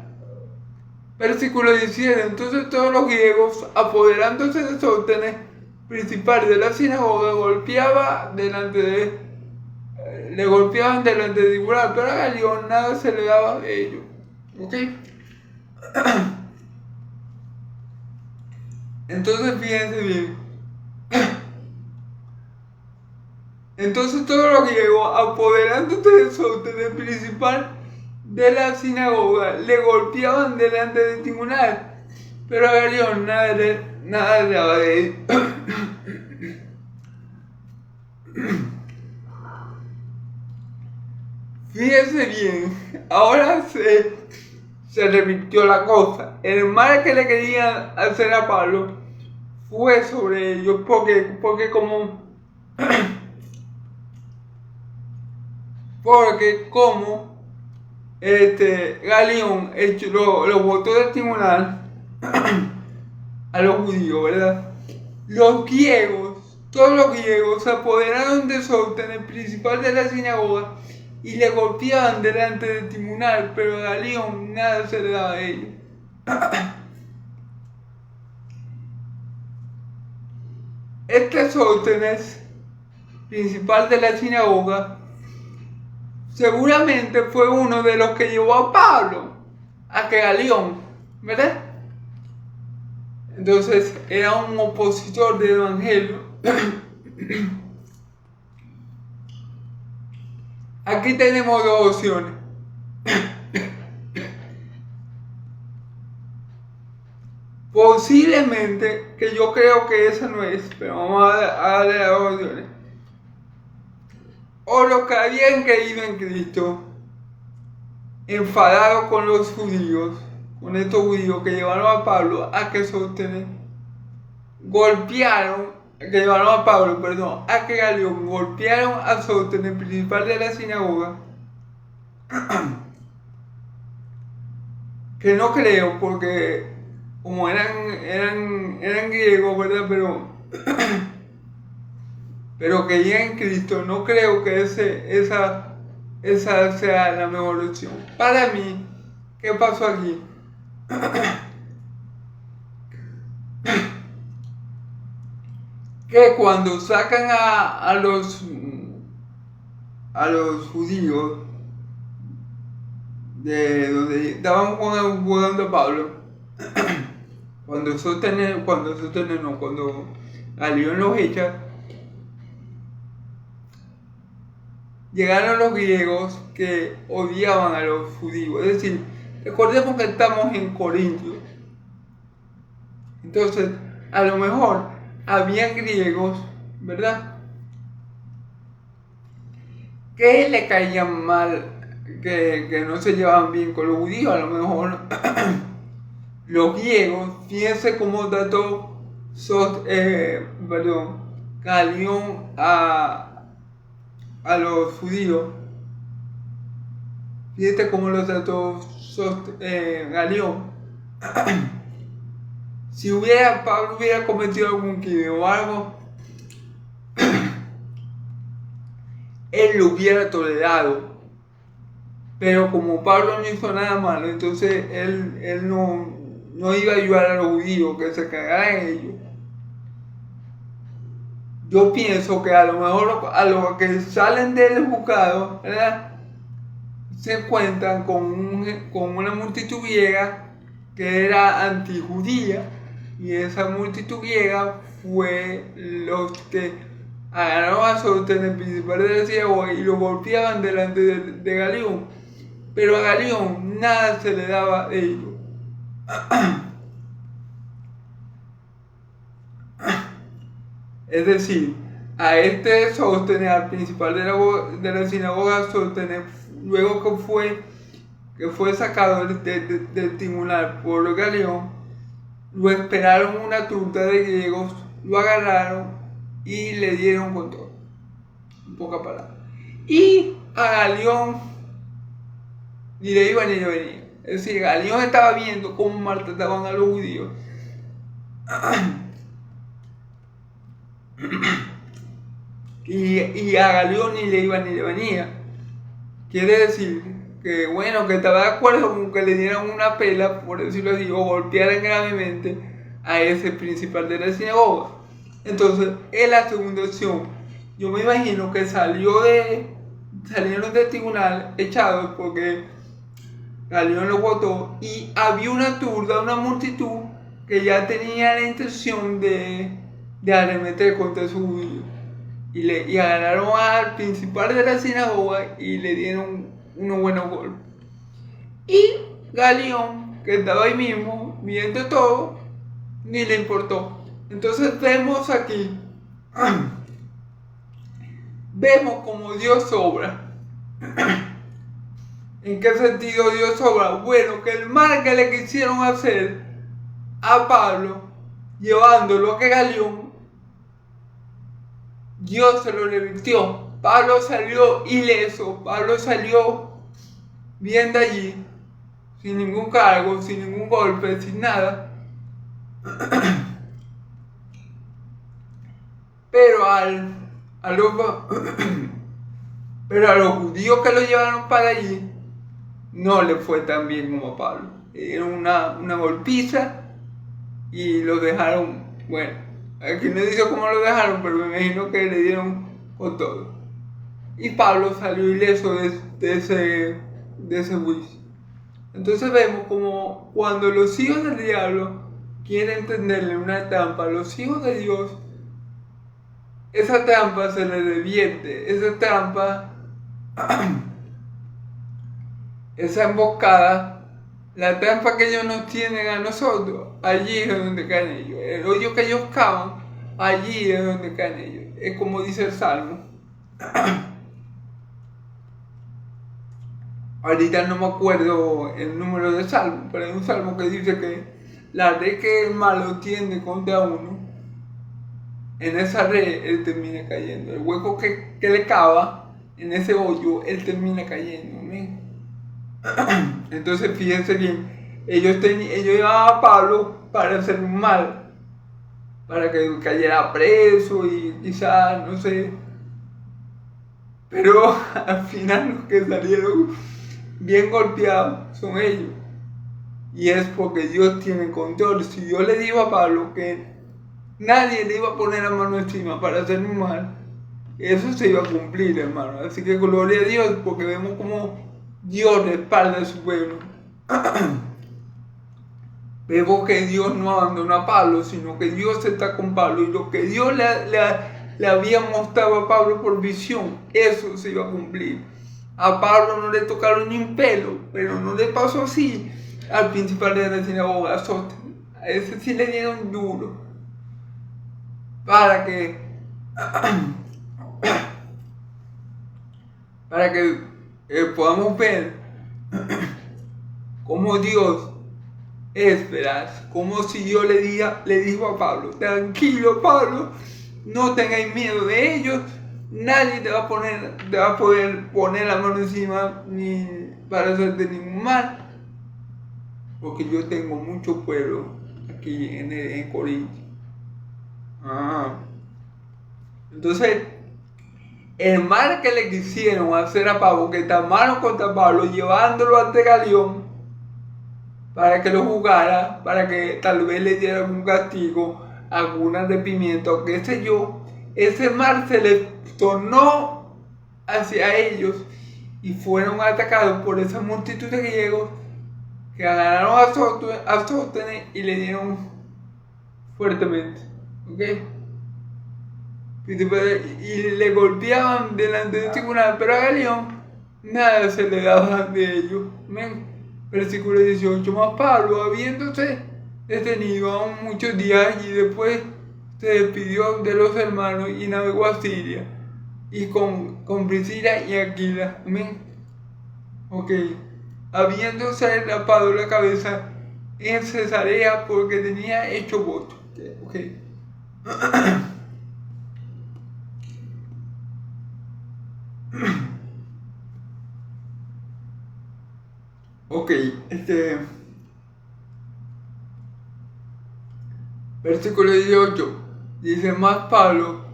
Versículo 17. Entonces todos los griegos, apoderándose de Sóstenes, principal de la sinagoga, le golpeaban delante del tribunal, pero a Galión nada se le daba de ello. ¿Ok? Entonces fíjense bien. Entonces todos los griegos, apoderándose de Sóstenes, principal de la sinagoga, le golpeaban delante del tribunal, pero a Galión nada le daba de ello. Fíjense bien, ahora se revirtió la cosa. El mal que le querían hacer a Pablo fue sobre ellos, porque como Galión lo votó del tribunal a los judíos, ¿verdad? Los griegos, todos los griegos se apoderaron de Sóstenes, el principal de la sinagoga, y le golpeaban delante del tribunal, pero a Galión nada se le daba a ellos. Este Sóstenes, principal de la sinagoga, seguramente fue uno de los que llevó a Pablo a que Galión, ¿verdad? Entonces era un opositor del evangelio. Aquí tenemos dos opciones. Posiblemente, que yo creo que esa no es, pero vamos a darle las dos opciones. O los que habían creído en Cristo, enfadados con los judíos, con estos judíos que llevaron a Pablo a que Sóstenes, a que Galión golpearon a Sóstenes, principal de la sinagoga. Que no creo, porque como eran griegos, ¿verdad? Pero que ya en Cristo, no creo que esa sea la mejor opción. Para mí, ¿qué pasó aquí? Que cuando sacan a los judíos de donde estaban jugando a Pablo, cuando Galión los echa, llegaron los griegos que odiaban a los judíos. Es decir, recordemos que estamos en Corintios. Entonces, a lo mejor habían griegos, ¿verdad?, que le caían mal, que no se llevaban bien con los judíos. A lo mejor los griegos, fíjense cómo trató Galión a los judíos. Fíjate cómo lo trató Galión. Si Pablo hubiera cometido algún crimen o algo, él lo hubiera tolerado. Pero como Pablo no hizo nada malo, entonces él no iba a ayudar a los judíos, que se cagaran ellos. Yo pienso que a lo mejor a los que salen del juzgado, ¿verdad?, se encuentran con una multitud griega que era antijudía, y esa multitud griega fue los que agarraron a Sóstenes, principal de la sinagoga, y lo golpeaban delante de Galión. Pero a Galión nada se le daba de ello. Es decir, a este Sóstenes, al principal de la sinagoga Sóstenes, luego que fue sacado del tribunal por Galión, lo esperaron una turba de griegos, lo agarraron y le dieron con todo, en pocas palabras. Y a Galión ni le iba ni le venía. Es decir, Galión estaba viendo cómo maltrataban a los judíos. Y a Galión ni le iba ni le venía. Quiere decir que, bueno, que estaba de acuerdo con que le dieran una pela, por decirlo así, o golpearan gravemente a ese principal de la sinagoga. Entonces, es la segunda opción. Yo me imagino que salieron del tribunal echados porque Galión lo votó, y había una turba, una multitud que ya tenía la intención de arremeter contra su judío. Y agarraron al principal de la sinagoga y le dieron unos buenos golpes. Y Galión, que estaba ahí mismo, viendo todo, ni le importó. Entonces vemos aquí, vemos como Dios obra. ¿En qué sentido Dios obra? Bueno, que el mal que le quisieron hacer a Pablo, llevándolo a Galión, Dios se lo revirtió. Pablo salió ileso, Pablo salió bien de allí, sin ningún cargo, sin ningún golpe, sin nada. Pero a los judíos que lo llevaron para allí, no le fue tan bien como a Pablo. Le dieron una golpiza y lo dejaron, bueno, aquí no dice cómo lo dejaron, pero me imagino que le dieron con todo. Y Pablo salió ileso de ese juicio. Entonces vemos como cuando los hijos del diablo quieren tenderle una trampa a los hijos de Dios, esa trampa se le revierte, esa trampa, esa emboscada, la trampa que ellos nos tienen a nosotros, allí es donde caen ellos. El hoyo que ellos cavan, allí es donde caen ellos. Es como dice el Salmo. Ahorita no me acuerdo el número del Salmo, pero hay un Salmo que dice que la red que el malo tiende contra uno, en esa red él termina cayendo. El hueco que le cava, en ese hoyo, él termina cayendo. ¿Me? Entonces fíjense bien, ellos llevaban a Pablo para hacer un mal, para que cayera preso y quizás, no sé, pero al final los que salieron bien golpeados son ellos, y es porque Dios tiene control. Si Dios le dijo a Pablo que nadie le iba a poner la mano encima para hacer un mal, eso se iba a cumplir, hermano. Así que gloria a Dios, porque vemos como Dios respalda a su pueblo. Vemos que Dios no abandonó a Pablo, sino que Dios está con Pablo, y lo que Dios le habían mostrado a Pablo por visión, eso se iba a cumplir. A Pablo no le tocaron ni un pelo, pero no le pasó así al principal de la sinagoga, Sóstenes. A ese sí le dieron duro, para que podamos ver cómo Dios es veraz, como si Dios le dijo a Pablo: tranquilo, Pablo, no tengáis miedo de ellos, nadie te va a poder poner la mano encima ni para hacerte ningún mal, porque yo tengo mucho pueblo aquí en Corinto. Entonces, el mal que le quisieron hacer a Pablo, que tramaron contra Pablo, llevándolo ante Galión para que lo juzgara, para que tal vez le diera algún castigo, algún arrepentimiento, qué sé yo, ese mal se les tornó hacia ellos y fueron atacados por esa multitud de griegos que agarraron a Sóstenes y le dieron fuertemente, ¿ok? Y le golpeaban delante del tribunal, pero a Galión nada se le daba de ellos. Amén. Versículo 18, más Pablo, habiéndose detenido aún muchos días y después se despidió de los hermanos y navegó a Siria, y con Priscila y Aquila. Amén. Ok. Habiéndose rapado la cabeza en Cesarea porque tenía hecho voto. Ok. Ok, versículo 18, dice: más Pablo,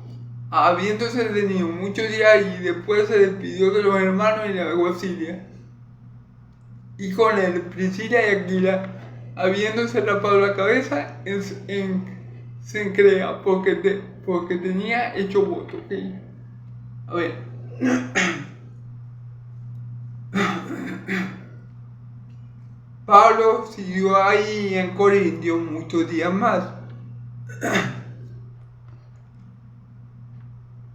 habiéndose detenido muchos días y después se despidió de los hermanos y navegó a Siria, y con él Priscila y Aquila, habiéndose rapado la cabeza en Cencrea porque tenía hecho voto. Okay. A ver. Pablo siguió ahí en Corinto muchos días más,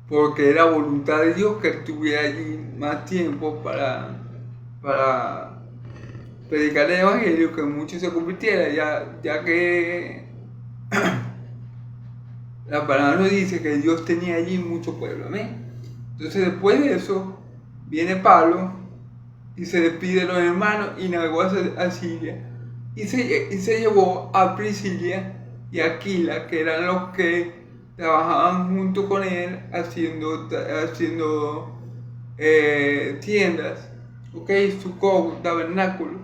porque era voluntad de Dios que estuviera allí más tiempo para predicar el evangelio, que muchos se convirtieran, ya que la palabra nos dice que Dios tenía allí mucho pueblo. Amén. Entonces, después de eso, viene Pablo y se despide de los hermanos y navegó a Siria, y se llevó a Priscila y Aquila, que eran los que trabajaban junto con él haciendo tiendas, Sucot, tabernáculo.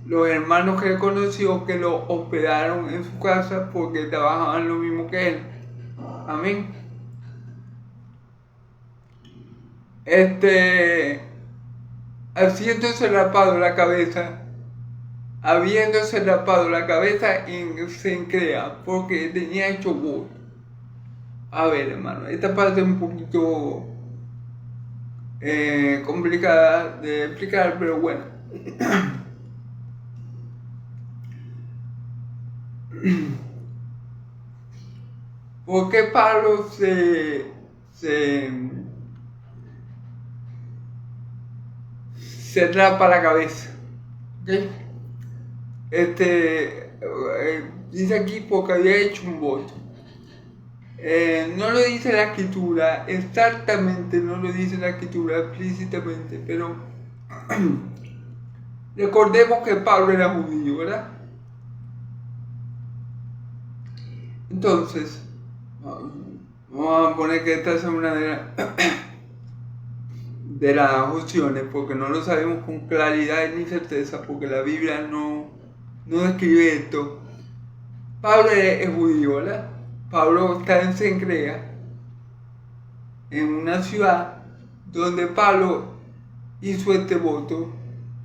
Los hermanos que él conoció, que lo hospedaron en su casa porque trabajaban lo mismo que él. Amén. Habiéndose rapado la cabeza en Cencrea, porque tenía hecho voto. A ver, hermano, esta parte es un poquito complicada de explicar, pero bueno. ¿Por qué Pablo se rapa la cabeza? ¿Okay? Dice aquí porque había hecho un voto. No lo dice la escritura, exactamente no lo dice la escritura explícitamente, pero recordemos que Pablo era judío, ¿verdad? Entonces, vamos a poner que esta es una de las opciones, porque no lo sabemos con claridad ni certeza, porque la Biblia no describe esto. Pablo es judío, ¿verdad? Pablo está en Cencrea, en una ciudad donde Pablo hizo este voto,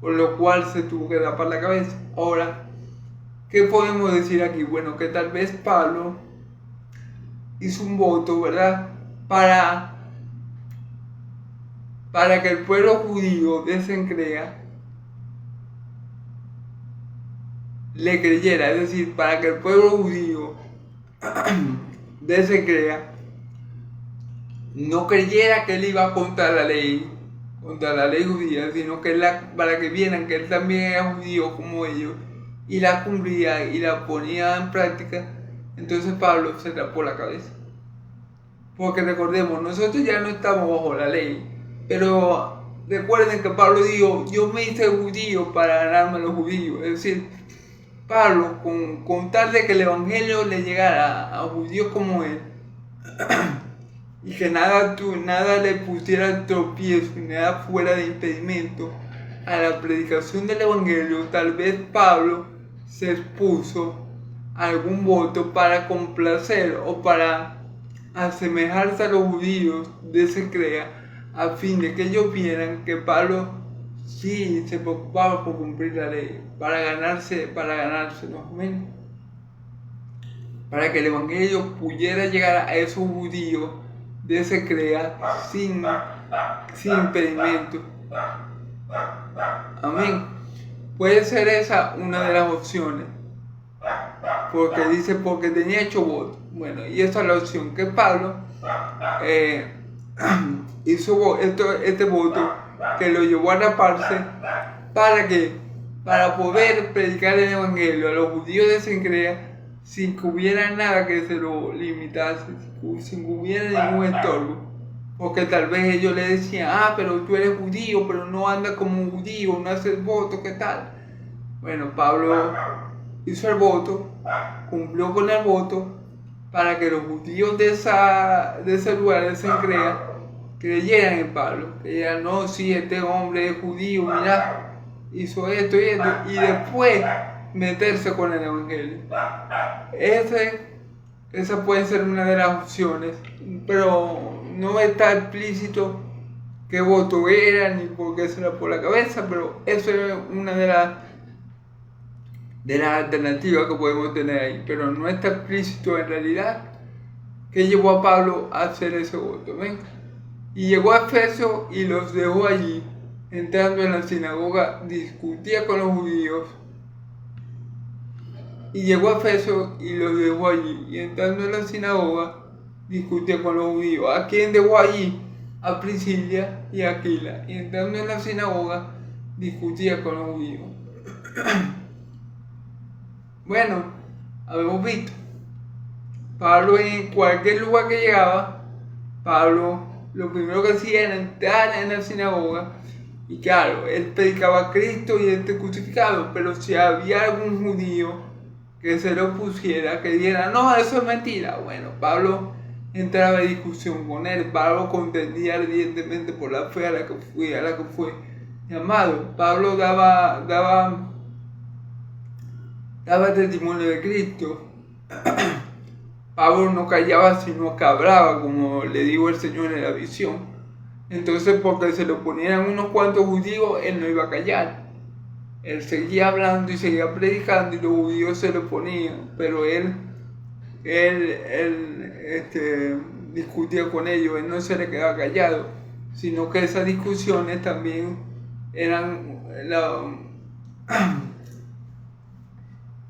por lo cual se tuvo que rapar la cabeza. Ahora, ¿qué podemos decir aquí? Bueno, que tal vez Pablo hizo un voto, ¿verdad? Para que el pueblo judío de Cencrea le creyera, es decir, para que el pueblo judío de Cencrea no creyera que él iba contra la ley judía, sino que para que vieran que él también era judío como ellos, y la cumplía y la ponía en práctica. Entonces Pablo se tapó la cabeza. Porque recordemos, nosotros ya no estamos bajo la ley, pero recuerden que Pablo dijo, yo me hice judío para ganarme a los judíos. Es decir, Pablo, con tal de que el evangelio le llegara a judíos como él, y que nada le pusiera tropiezo, nada fuera de impedimento a la predicación del evangelio, tal vez Pablo se expuso a algún voto para complacer o para asemejarse a los judíos de Secrea, a fin de que ellos vieran que Pablo sí se preocupaba por cumplir la ley, para ganárselo, amén. Para que el evangelio pudiera llegar a esos judíos de Secrea sin impedimento. Amén. Puede ser esa una de las opciones. Porque dice, porque tenía hecho voto. Bueno, y esa es la opción, que Pablo hizo este voto que lo llevó a taparse. Para poder predicar el evangelio a los judíos de Secrea sin que hubiera nada que se lo limitase, sin que hubiera ningún estorbo. Porque tal vez ellos le decían, pero tú eres judío, pero no andas como un judío, no haces voto, ¿qué tal? Bueno, Pablo hizo el voto, cumplió con el voto, para que los judíos de ese lugar, de Secrea, creyeran en Pablo. Creyeran, no, sí, este hombre es judío, mira, hizo esto y esto, y después meterse con el evangelio. Esa puede ser una de las opciones, pero no está explícito qué voto era ni por qué se le por la cabeza, pero eso es una de las alternativas que podemos tener ahí, pero no está explícito en realidad qué llevó a Pablo a hacer ese voto. ¿Ven? Y llegó a Efeso y los dejó allí. Entrando en la sinagoga, discutía con los judíos. Y llegó a Efeso y los dejó allí. Y entrando en la sinagoga, discutía con los judíos. ¿A quién dejó allí? A Priscila y a Aquila. Y entrando en la sinagoga, discutía con los judíos. Bueno, habíamos visto. Pablo, en cualquier lugar que llegaba, Pablo lo primero que hacía era entrar en la sinagoga. Y claro, él predicaba a Cristo y este crucificado, pero si había algún judío que se lo pusiera, que dijera, no, eso es mentira, bueno, Pablo entraba en discusión con él. Pablo contendía ardientemente por la fe a la que fue llamado. Pablo daba testimonio de Cristo. Pablo no callaba, sino que hablaba, como le dijo el Señor en la visión. Entonces, porque se lo ponían unos cuantos judíos, él no iba a callar. Él seguía hablando y seguía predicando, y los judíos se lo ponían, pero él discutía con ellos. Él no se le quedaba callado, sino que esas discusiones también eran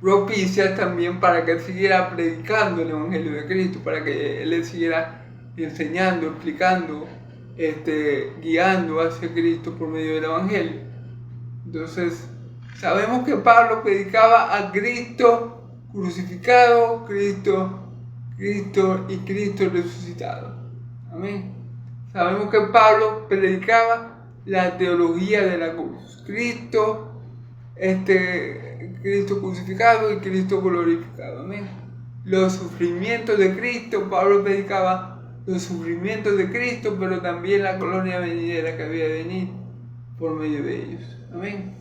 propicias también para que él siguiera predicando el evangelio de Cristo, para que él le siguiera enseñando, explicando, guiando hacia Cristo por medio del evangelio. Entonces, sabemos que Pablo predicaba a Cristo crucificado, Cristo y Cristo resucitado. Amén. Sabemos que Pablo predicaba la teología de la cruz. Cristo crucificado y Cristo glorificado. Amén. Los sufrimientos de Cristo, Pablo predicaba los sufrimientos de Cristo, pero también la gloria venidera que había de venir por medio de ellos. Amén.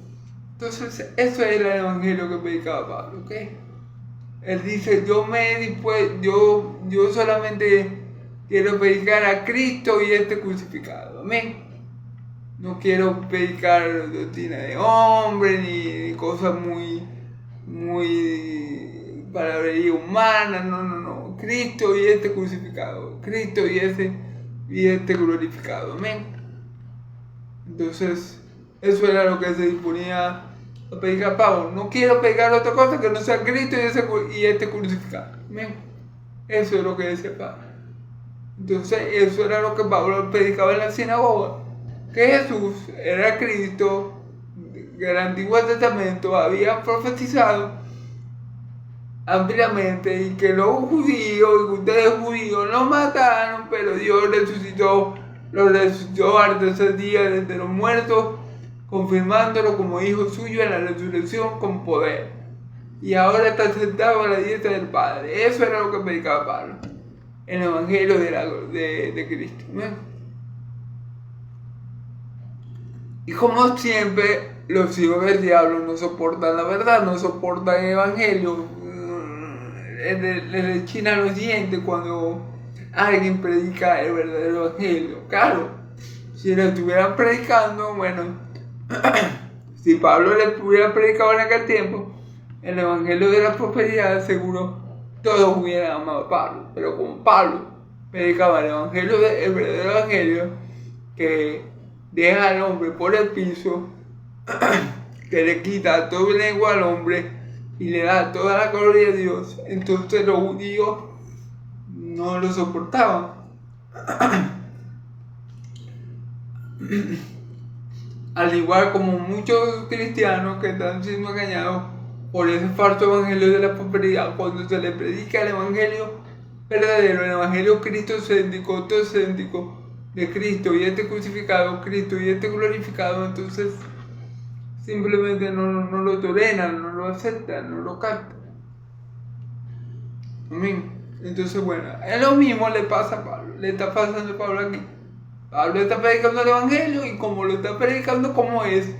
Entonces, eso era el evangelio que predicaba Pablo, ¿ok? Él dice, yo solamente quiero predicar a Cristo y crucificado. Amén. No quiero predicar doctrina de hombre ni cosas muy palabrería humana, no. Cristo y crucificado. Cristo y glorificado. Amén. Entonces, eso era lo que se disponía a predicar Pablo. No quiero predicar otra cosa que no sea Cristo y crucificado. Amén. Eso es lo que decía Pablo. Entonces eso era lo que Pablo predicaba en la sinagoga, que Jesús era Cristo, que el Antiguo Testamento había profetizado ampliamente, y que los judíos y ustedes judíos lo mataron, pero Dios lo resucitó al tercer día desde los muertos, confirmándolo como hijo suyo en la resurrección con poder. Y ahora está sentado a la diestra del Padre. Eso era lo que predicaba Pablo en el Evangelio de Cristo, ¿no? Y como siempre, los hijos del diablo no soportan la verdad, no soportan el Evangelio, les rechinan los dientes cuando alguien predica el verdadero Evangelio. Claro, si lo estuvieran predicando, bueno, si Pablo le hubiera predicado en aquel tiempo el Evangelio de la prosperidad, seguro todos hubieran amado a Pablo. Pero como Pablo predicaba el verdadero Evangelio, que deja al hombre por el piso, que le quita toda lengua al hombre y le da toda la gloria a Dios, entonces los judíos no lo soportaban. Al igual como muchos cristianos que están siendo engañados por ese falso evangelio de la prosperidad, cuando se les predica el evangelio verdadero, el evangelio cristocéntrico, teocéntrico, de Cristo y este crucificado, Cristo y este glorificado, entonces simplemente no lo toleran, no lo aceptan, no lo captan. Amén. Entonces, bueno, es lo mismo le pasa a Pablo, le está pasando a Pablo aquí. Pablo está predicando el evangelio, y como lo está predicando como es,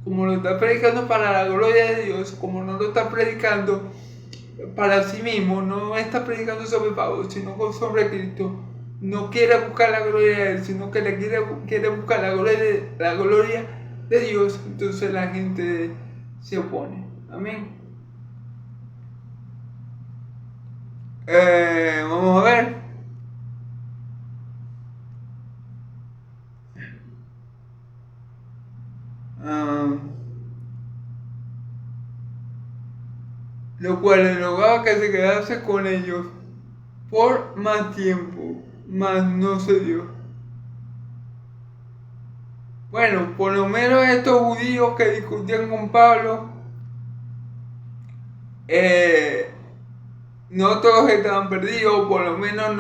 como lo está predicando para la gloria de Dios, como no lo está predicando para sí mismo, no está predicando sobre Pablo, sino sobre Cristo, no quiere buscar la gloria de él, sino que quiere buscar la gloria de Dios, entonces la gente se opone. Amén. Vamos a ver. Lo cual le rogaba que se quedase con ellos por más tiempo, mas no se dio. Bueno, por lo menos estos judíos que discutían con Pablo, no todos estaban perdidos, por lo menos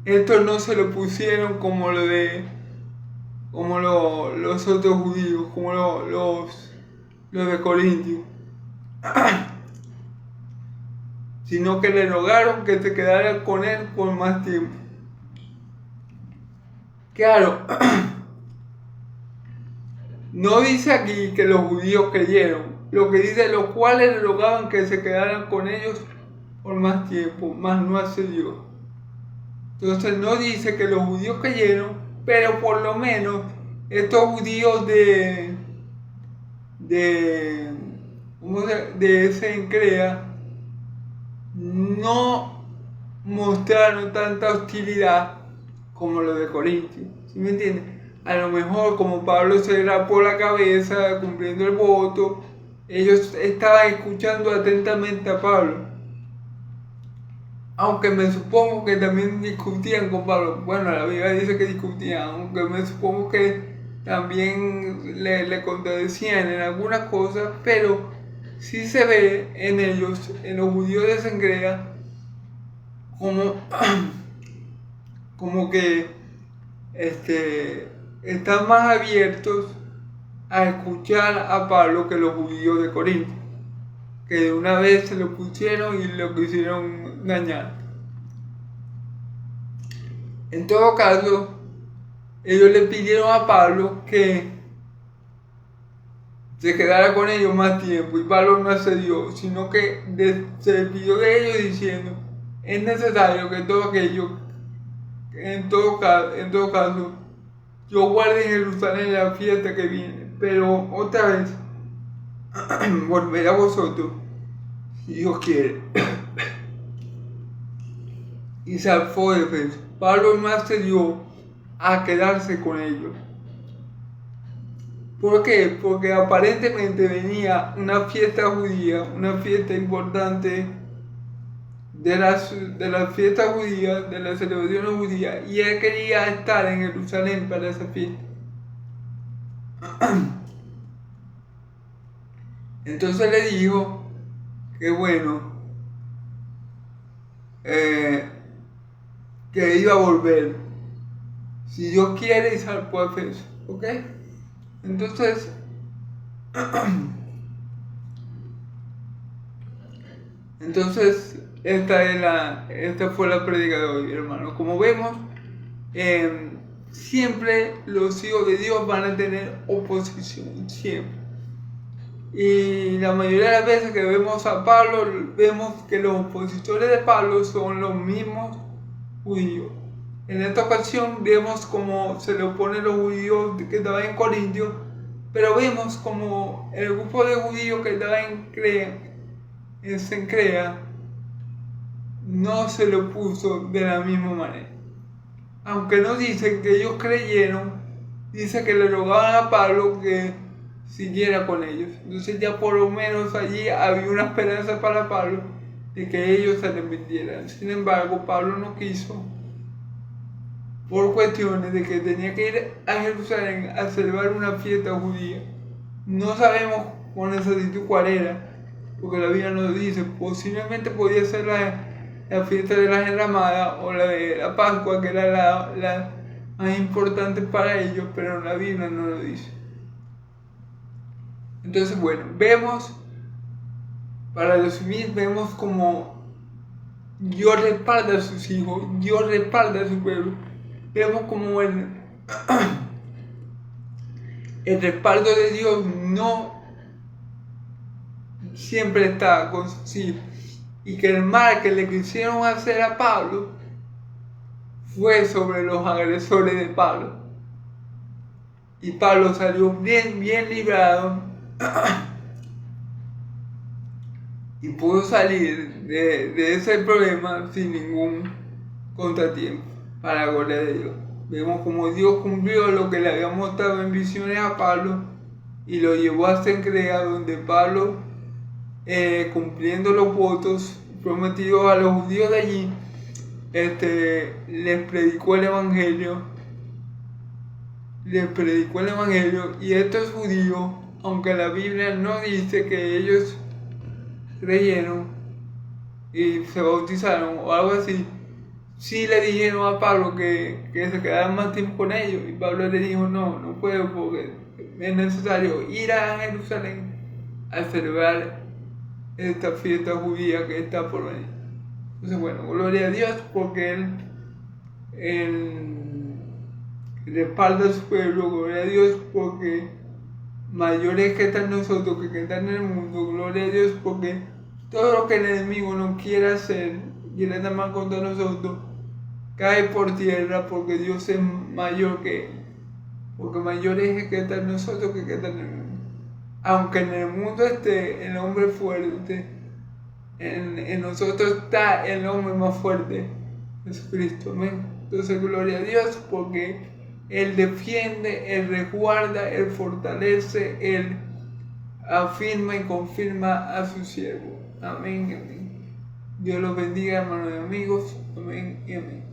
estos no se lo pusieron como los otros judíos, como los de Corintios, sino que le rogaron que se quedara con él por más tiempo. Claro, no dice aquí que los judíos creyeron, lo que dice los cuales le rogaban que se quedaran con ellos por más tiempo, mas no accedió. Entonces no dice que los judíos creyeron, pero por lo menos estos judíos de Cencrea no mostraron tanta hostilidad como los de Corintio, ¿sí me entiendes? A lo mejor como Pablo se rapó la cabeza cumpliendo el voto, ellos estaban escuchando atentamente a Pablo, aunque me supongo que también discutían con Pablo. Bueno, la Biblia dice que discutían, aunque me supongo que también le contradecían en algunas cosas, pero sí se ve en ellos, en los judíos de Cencrea, como que están más abiertos a escuchar a Pablo que los judíos de Corinto, que de una vez se lo pusieron y lo quisieron dañar. En todo caso, ellos le pidieron a Pablo que se quedara con ellos más tiempo, y Pablo no accedió, sino que se despidió de ellos diciendo: es necesario que todo aquello, en todo caso, yo guarde en Jerusalén la fiesta que viene, pero otra vez volveré a vosotros, si Dios quiere. Y se alzó de Efeso. Pablo no accedió a quedarse con ellos. ¿Por qué? Porque aparentemente venía una fiesta judía, una fiesta importante de las fiestas judías, de las celebraciones judías, y él quería estar en Jerusalén para esa fiesta. Entonces le dijo que bueno, que iba a volver, si Dios quiere, y salpó a Efeso, ¿ok? Entonces, esta fue la prédica de hoy, hermano. Como vemos, siempre los hijos de Dios van a tener oposición, siempre. Y la mayoría de las veces que vemos a Pablo, vemos que los opositores de Pablo son los mismos judíos. En esta ocasión vemos cómo se le oponen los judíos que estaban en Corintios, pero vemos como el grupo de judíos que estaba en Cencrea no se le opuso de la misma manera. Aunque no dicen que ellos creyeron, dice que le rogaban a Pablo que siguiera con ellos. Entonces ya por lo menos allí había una esperanza para Pablo de que ellos se arrepintieran. Sin embargo, Pablo no quiso, por cuestiones de que tenía que ir a Jerusalén a celebrar una fiesta judía. No sabemos con exactitud cuál era, porque la Biblia nos dice. Posiblemente podía ser la fiesta de las enramadas o la de la Pascua, que era la más importante para ellos, pero la Biblia no lo dice. Entonces, bueno, para resumir, vemos como Dios respalda a sus hijos, Dios respalda a su pueblo. Vemos como el respaldo de Dios no siempre está con sus hijos. Y que el mal que le quisieron hacer a Pablo fue sobre los agresores de Pablo. Y Pablo salió bien librado y pudo salir de ese problema sin ningún contratiempo, para la gloria de Dios. Vemos como Dios cumplió lo que le había mostrado en visiones a Pablo y lo llevó a Cencrea, donde Pablo, cumpliendo los votos prometidos a los judíos de allí, les predicó el evangelio. Y estos judíos, aunque la Biblia no dice que ellos creyeron y se bautizaron o algo así, sí le dijeron a Pablo que se quedara más tiempo con ellos, y Pablo le dijo no puedo, porque es necesario ir a Jerusalén a celebrar esta fiesta judía que está por venir. Entonces, bueno, gloria a Dios, porque Él respalda a su pueblo. Gloria a Dios, porque mayor es que está en nosotros que está en el mundo. Gloria a Dios, porque todo lo que el enemigo no quiere hacer, quiere andar mal contra nosotros, cae por tierra, porque Dios es mayor que él. Porque mayor es el que está en nosotros que está en el mundo. Aunque en el mundo esté el hombre fuerte, en nosotros está el hombre más fuerte, Jesucristo. Amén. Entonces, gloria a Dios, porque Él defiende, Él resguarda, Él fortalece, Él afirma y confirma a su siervo. Amén y amén. Dios los bendiga, hermanos y amigos. Amén y amén.